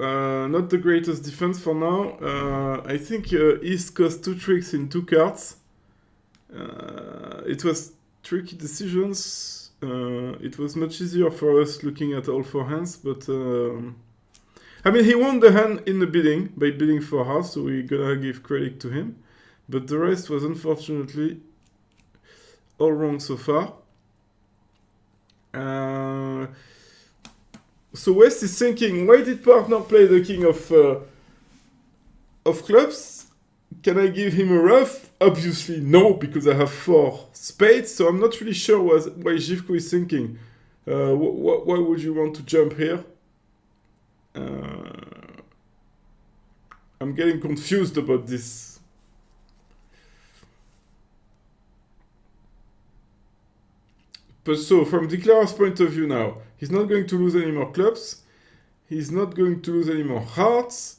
not the greatest defense for now. I think East cost 2 tricks in 2 cards. It was tricky decisions. It was much easier for us looking at all 4 hands, but I mean, he won the hand in the bidding by bidding 4 hearts, so we're gonna give credit to him. But the rest was unfortunately all wrong so far. So West is thinking, why did partner play the king of clubs? Can I give him a rough? Obviously no, because I have 4 spades, so I'm not really sure why Zivko is thinking. Why would you want to jump here? I'm getting confused about this. But so, from Declarer's point of view now, he's not going to lose any more clubs. He's not going to lose any more hearts.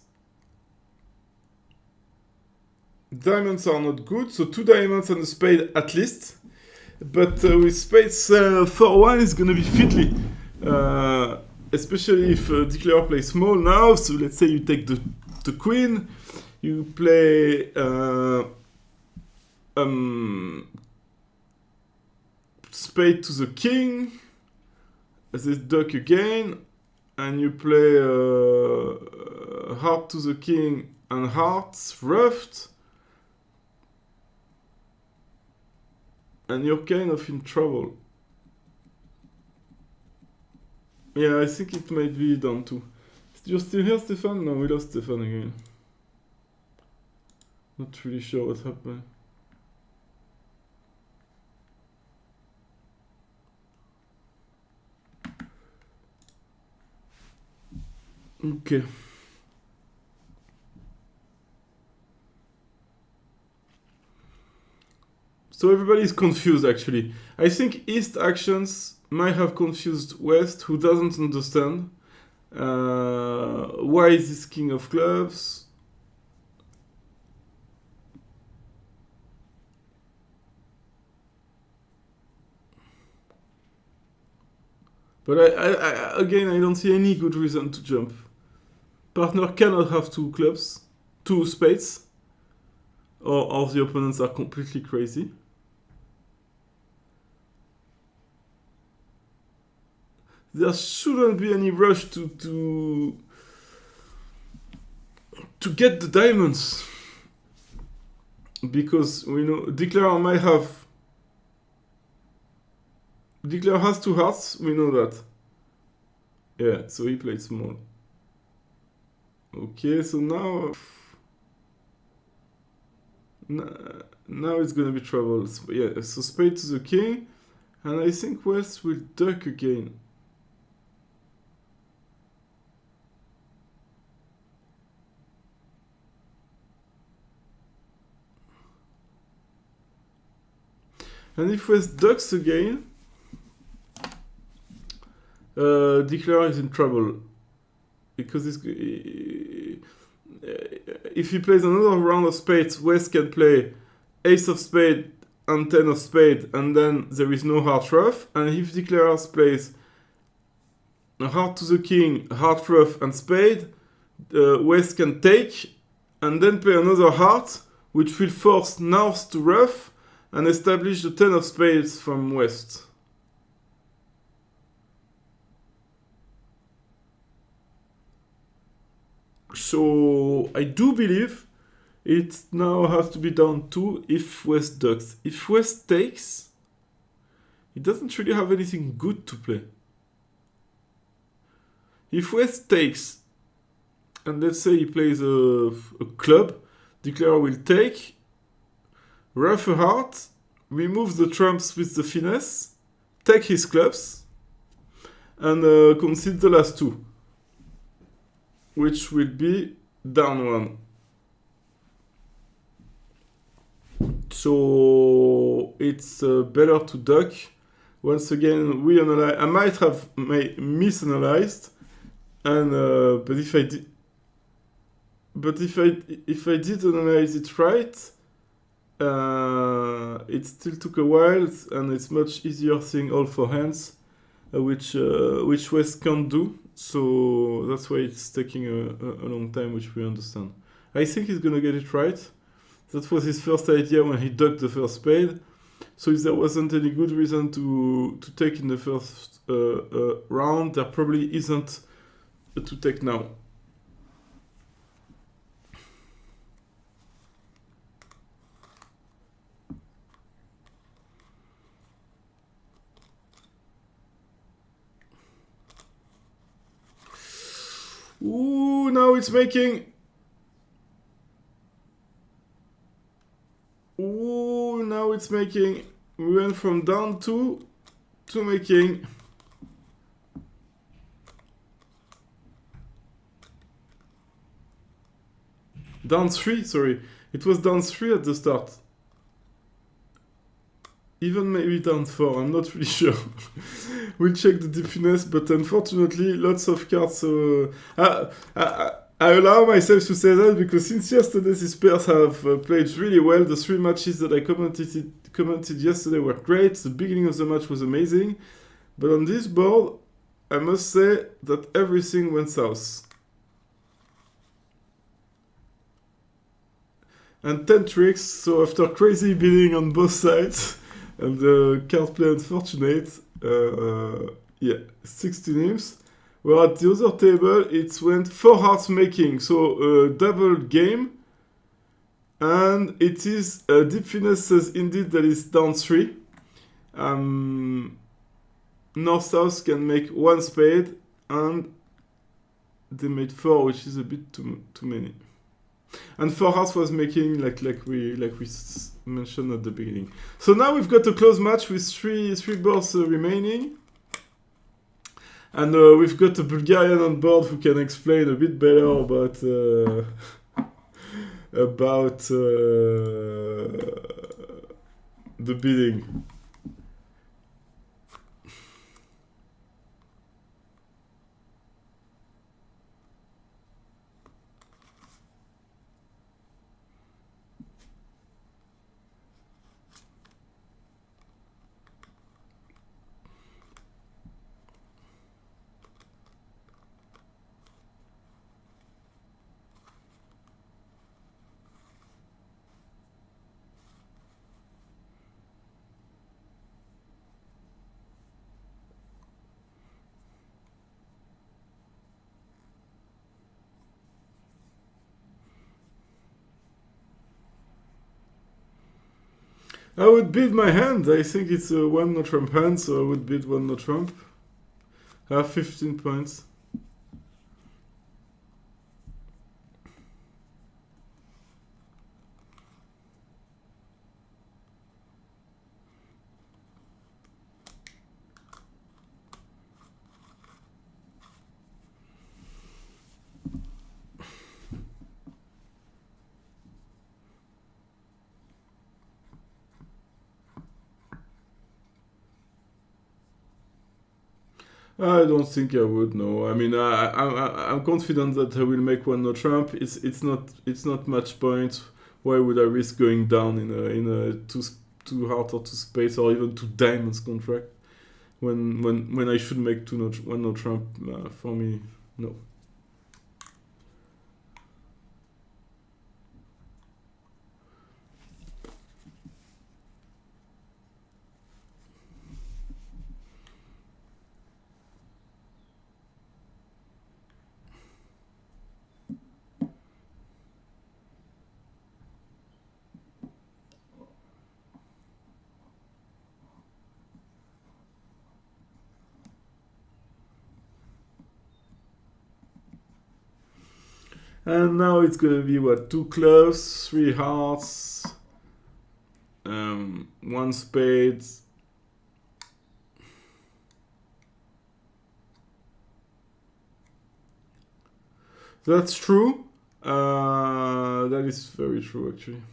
Diamonds are not good, so 2 diamonds and a spade at least. But with spades, 4-1 is going to be fiddly. Especially if Declarer plays small now. So let's say you take the queen. You play spade to the king. This duck again. And you play heart to the king and hearts ruffed. And you're kind of in trouble. Yeah, I think it might be done too. You're still here, Stefan? No, we lost Stefan again. Not really sure what happened. Okay. So everybody's confused actually. I think East actions might have confused West, who doesn't understand. Why is this king of clubs? But again, I don't see any good reason to jump. Partner cannot have 2 clubs, 2 spades, or the opponents are completely crazy. There shouldn't be any rush to get the diamonds, because we know Declarer might have. Declarer has 2 hearts. We know that. Yeah, so he played small. Okay, so now it's gonna be trouble. Yeah, so spade to the king, and I think West will duck again. And if West ducks again, Declarer is in trouble. Because if he plays another round of spades, West can play ace of spade and 10 of spade, and then there is no heart ruff. And if Declarer plays a heart to the king, heart ruff, and spade, West can take and then play another heart, which will force North to ruff and establish the 10 of spades from West. So I do believe it now has to be down to if West ducks. If West takes, he doesn't really have anything good to play. If West takes, and let's say he plays a club, Declarer will take, ruff a heart, remove the trumps with the finesse, take his clubs, and concede the last 2. Which will be down 1. So it's better to duck. Once again, we analyze. I might have misanalyzed, and but if if I did analyze it right, it still took a while, and it's much easier seeing all four hands, which West can't do. So that's why it's taking a long time, which we understand. I think he's gonna get it right. That was his first idea when he dug the first spade. So if there wasn't any good reason to take in the first round, there probably isn't to take now. Ooh, now it's making. Ooh, now it's making. We went from down 2 to making. Down 3, sorry. It was down 3 at the start. Even maybe down 4, I'm not really sure. We'll check the deepness, but unfortunately, lots of cards. I allow myself to say that because since yesterday, these pairs have played really well. The 3 matches that I commented yesterday were great. The beginning of the match was amazing. But on this board, I must say that everything went south. And 10 tricks, so after crazy bidding on both sides, and the card play unfortunate, 16 imps. Where at the other table, it went 4 hearts making, so a double game. And it is, Deep Finesse says indeed that it's down 3. North-South can make 1 spade, and they made 4, which is a bit too many. And 4 hearts was making like we mentioned at the beginning. So now we've got a close match with three boards remaining. And we've got a Bulgarian on board who can explain a bit better about the bidding. I would bid my hand. I think it's a 1 no trump hand, so I would bid 1 no trump. I have 15 points. I don't think I would. No, I mean I'm confident that I will make 1 no trump. It's not much points. Why would I risk going down in a two heart or 2 spades or even 2 diamonds contract when I should make 1 no trump? For me, no. And now it's gonna be what? 2 clubs, 3 hearts, 1 spade. That's true. That is very true, actually.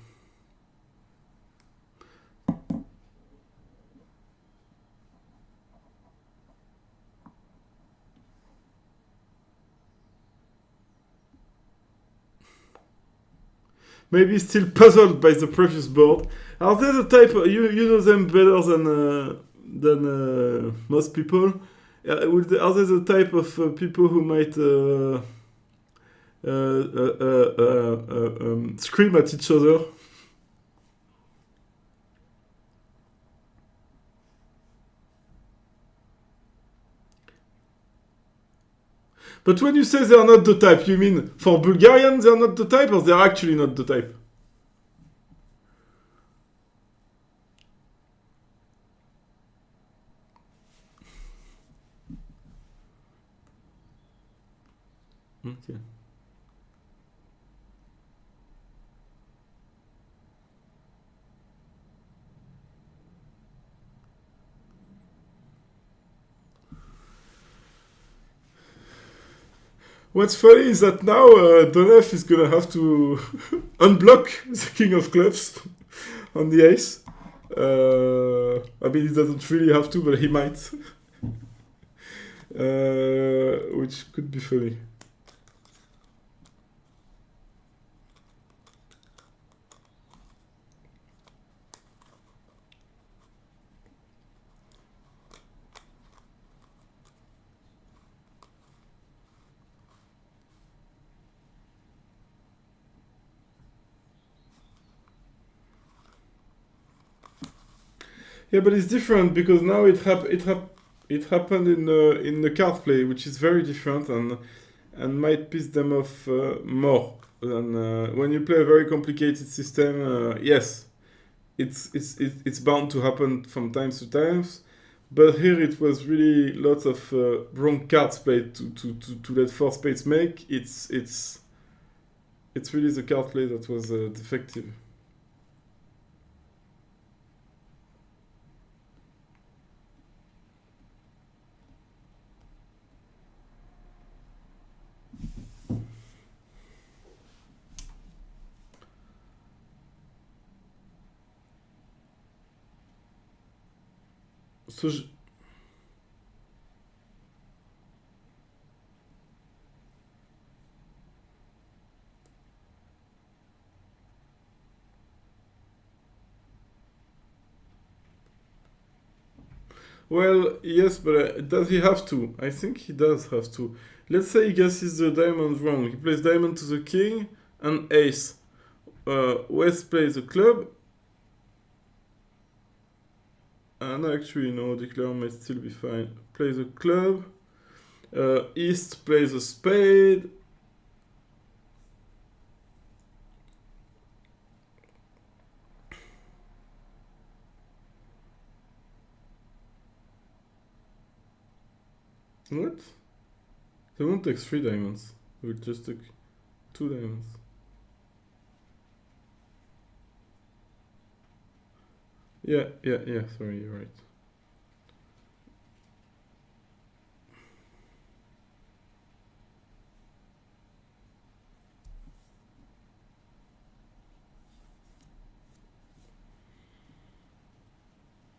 maybe still puzzled by the previous board. Are they the type of, you know them better than most people? Are they the type of people who might scream at each other? But when you say they're not the type, you mean for Bulgarians they're not the type, or they're actually not the type? Okay. What's funny is that now Donev is gonna have to unblock the King of Clubs on the ace. I mean, he doesn't really have to, but he might. Which could be funny. Yeah, but it's different because now it happened in the card play, which is very different and might piss them off more than when you play a very complicated system. Yes, it's bound to happen from time to times, but here it was really lots of wrong cards played to let four spades make. It's really the card play that was defective. So well, yes, but does he have to? I think he does have to. Let's say he guesses the diamond wrong. He plays diamond to the king and ace. West plays a club. No, actually, no, declare might still be fine. Plays a club. East plays a spade. What? They won't take 3 diamonds. We'll just take 2 diamonds. Yeah, sorry, you're right.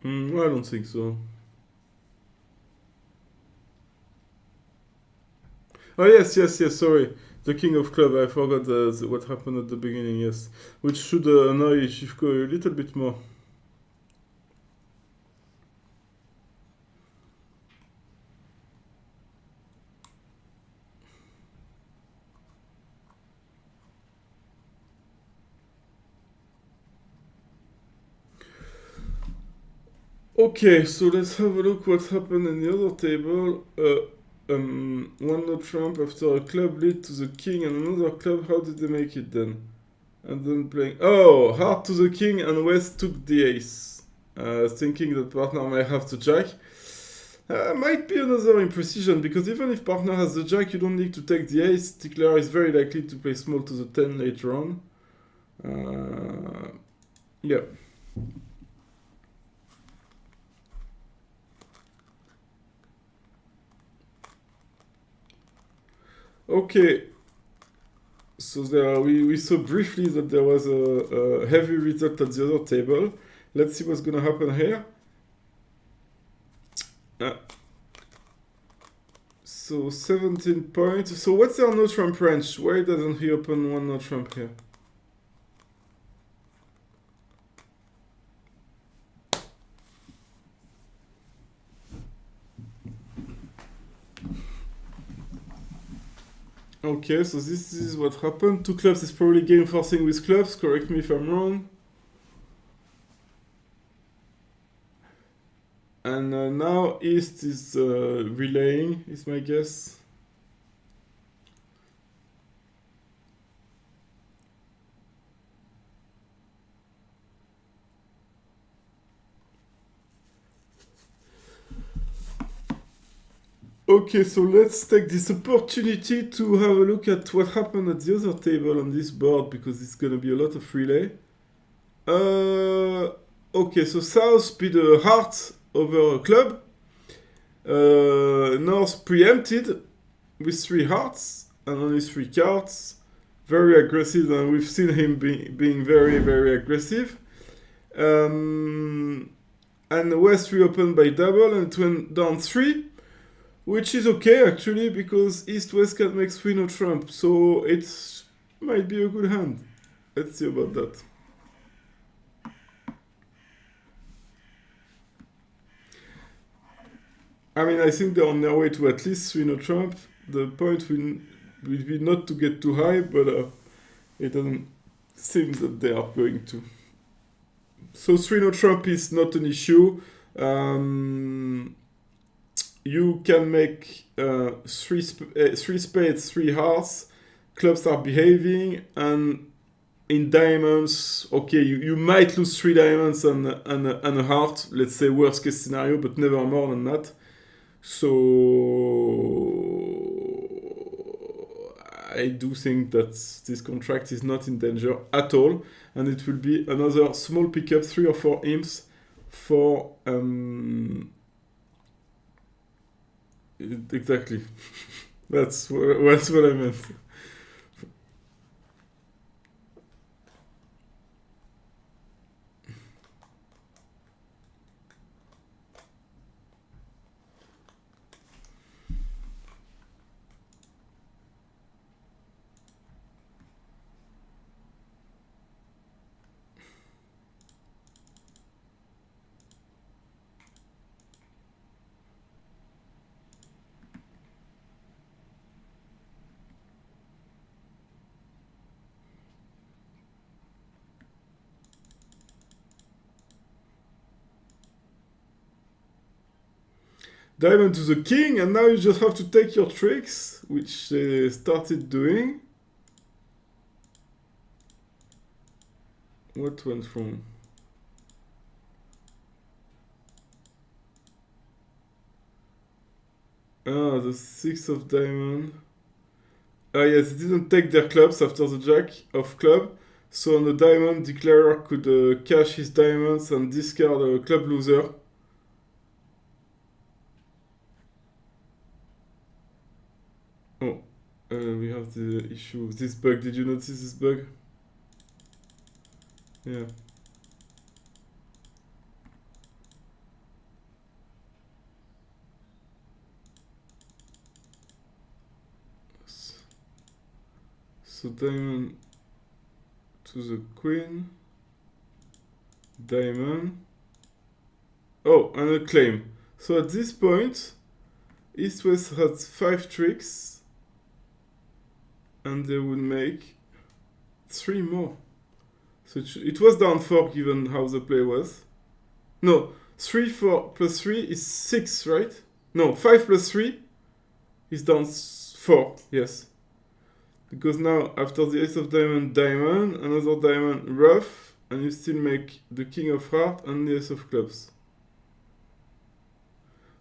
Well, I don't think so. Oh, yes, sorry. The King of Club, I forgot what happened at the beginning, yes. Which should annoy Shivko a little bit more. Okay, so let's have a look what happened in the other table. One no trump after a club lead to the king and another club. How did they make it then? And then playing. Oh, heart to the king and West took the ace. Thinking that partner might have the jack. Might be another imprecision because even if partner has the jack, you don't need to take the ace. Tickler is very likely to play small to the 10 later on. Yeah. Okay, so there we saw briefly that there was a heavy result at the other table. Let's see what's gonna happen here. So 17 points. So what's our no trump range? Why doesn't he open one no trump here? Okay, so this is what happened. Two clubs is probably game forcing with clubs. Correct me if I'm wrong. And now East is relaying, is my guess. Okay, so let's take this opportunity to have a look at what happened at the other table on this board, because it's gonna be a lot of relay. Okay, so South beat a heart over a club. North preempted with 3 hearts and only 3 cards. Very aggressive, and we've seen him being very, very aggressive. And West reopened by double and it went down 3. Which is okay actually, because East-West can make 3 no trump, so it might be a good hand. Let's see about that. I mean, I think they're on their way to at least 3 no trump. The point will be not to get too high, but it doesn't seem that they are going to. So 3 no trump is not an issue. You can make 3 spades, 3 hearts. Clubs are behaving, and in diamonds, okay, you might lose 3 diamonds and a heart. Let's say worst case scenario, but never more than that. So I do think that this contract is not in danger at all, and it will be another small pickup, 3 or 4 imps for exactly. That's what I meant. Diamond to the king, and now you just have to take your tricks, which they started doing. What went wrong? Ah, the 6 of diamond. Ah yes, it didn't take their clubs after the jack of club. So on the diamond, declarer could cash his diamonds and discard a club loser. Oh, we have the issue of this bug. Did you notice this bug? Yeah. So diamond to the queen. Diamond. Oh, and a claim. So at this point, East-West has 5 tricks, and they will make 3 more. So it was down 4 given how the play was. No, 3 4 plus 3 is 6, right? No, 5 plus 3 is down 4, yes. Because now, after the ace of diamond, diamond, another diamond, rough, and you still make the king of heart and the ace of clubs.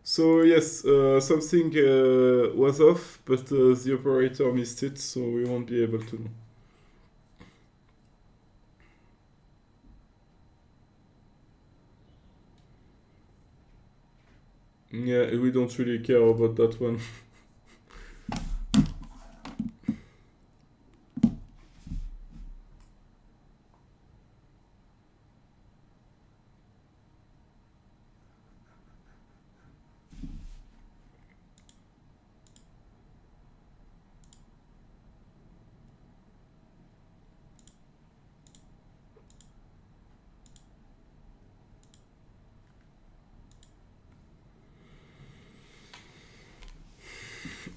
So yes, something was off, but the operator missed it, so we won't be able to know. Yeah, we don't really care about that one.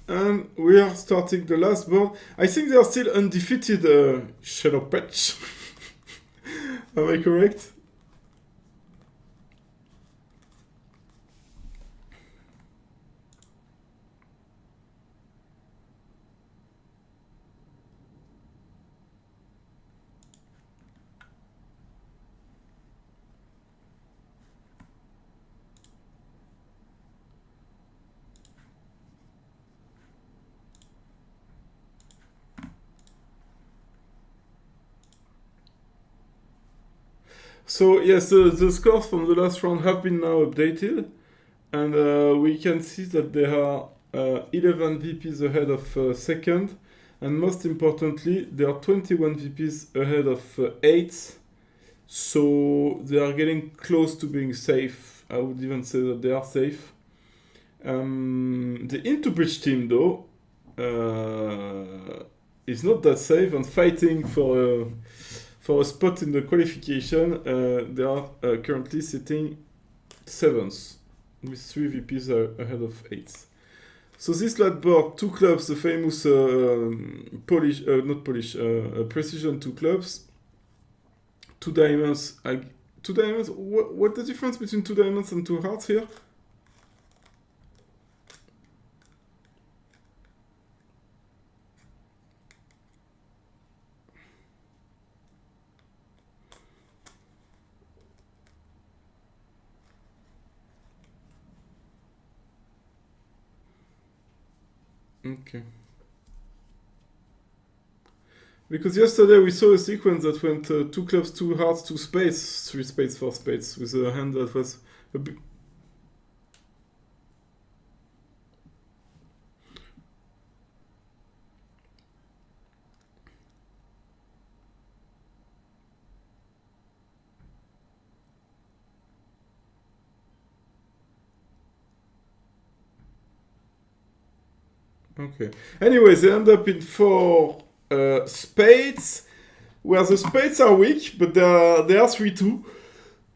And we are starting the last board. I think they are still undefeated, Shadow Patch. Am I correct? So yes, the scores from the last round have been now updated, and we can see that there are 11 VPs ahead of second, and most importantly, there are 21 VPs ahead of eighth. So they are getting close to being safe. I would even say that they are safe. The Into Bridge team, though, is not that safe and fighting for a spot in the qualification. They are currently sitting 7th with 3 VPs ahead of 8th. So this last board, 2 clubs, the famous precision 2 clubs, 2 diamonds. 2 diamonds. What the difference between 2 diamonds and 2 hearts here? Okay. Because yesterday we saw a sequence that went 2 clubs, 2 hearts, 2 spades, 3 spades, 4 spades, with a hand that was a bit. Okay. Anyways, they end up in 4 spades, where the spades are weak, but they are 3-2.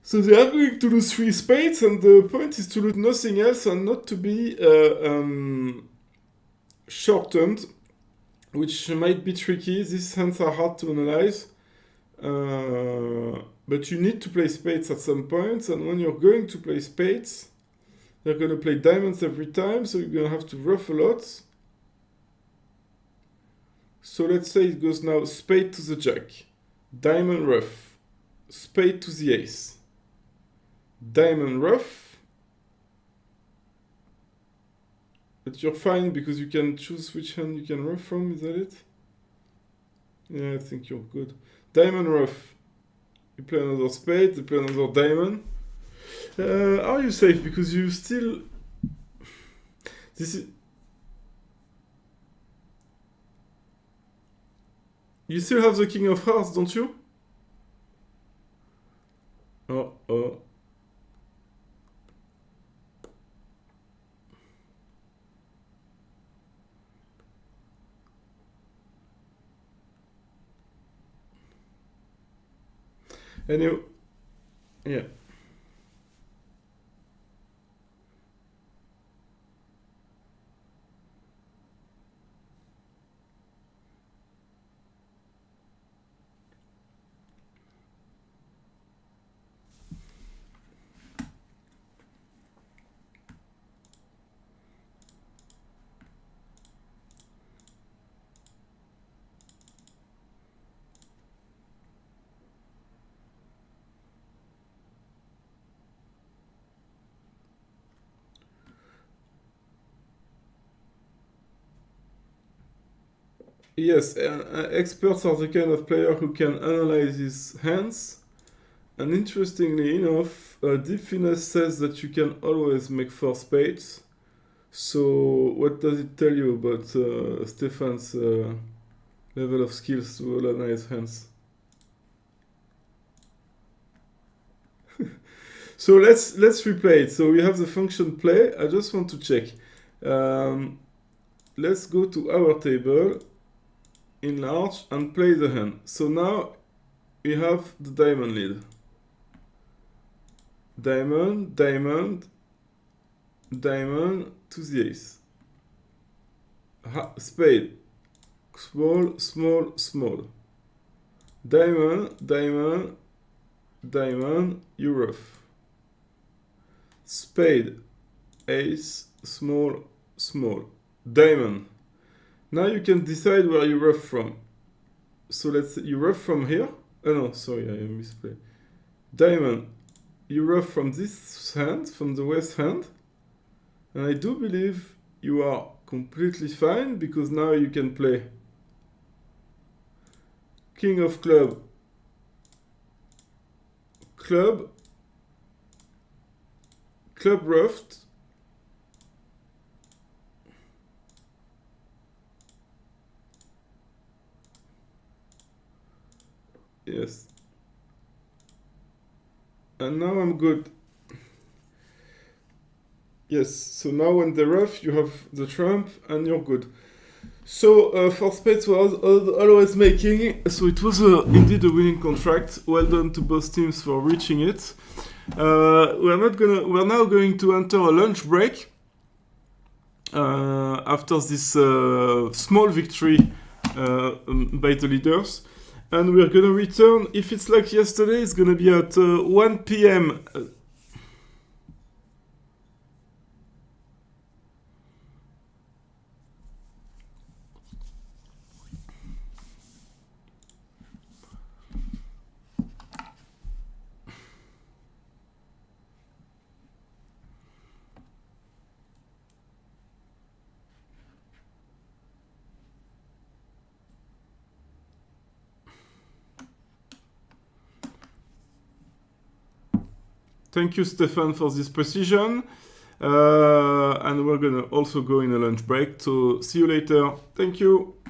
So they are going to lose 3 spades, and the point is to lose nothing else and not to be shortened, which might be tricky. These hands are hard to analyze. But you need to play spades at some point, and when you're going to play spades, you're going to play diamonds every time, so you're going to have to ruff a lot. So let's say it goes now spade to the jack, diamond ruff, spade to the ace, diamond ruff. But you're fine because you can choose which hand you can ruff from, is that it? Yeah, I think you're good. Diamond ruff. You play another spade, you play another diamond. Are you safe? Because you still... This is... You still have the king of hearts, don't you? Oh. Anyway, yeah. Yes, experts are the kind of player who can analyze his hands. And interestingly enough, Deep Finesse says that you can always make 4 spades. So what does it tell you about Stefan's level of skills to analyze hands? So let's replay it. So we have the function play. I just want to check. Let's go to our table, enlarge, and play the hand. So now we have the diamond lead. Diamond, diamond, diamond to the ace. spade, small, small, small. Diamond, diamond, diamond, you rough. Spade, ace, small, small. Diamond. Now you can decide where you rough from. So let's say you rough from here. Oh no, sorry, I misplayed. Diamond, you rough from this hand, from the west hand. And I do believe you are completely fine because now you can play King of club, club, club roughed. Yes. And now I'm good. Yes, so now when they rough, you have the trump and you're good. So for spades was always making, so it was indeed a winning contract. Well done to both teams for reaching it. We're now going to enter a lunch break after this small victory by the leaders. And we're gonna return, if it's like yesterday, it's gonna be at 1 p.m. Thank you, Stefan, for this precision. And we're gonna also go in a lunch break. So see you later. Thank you.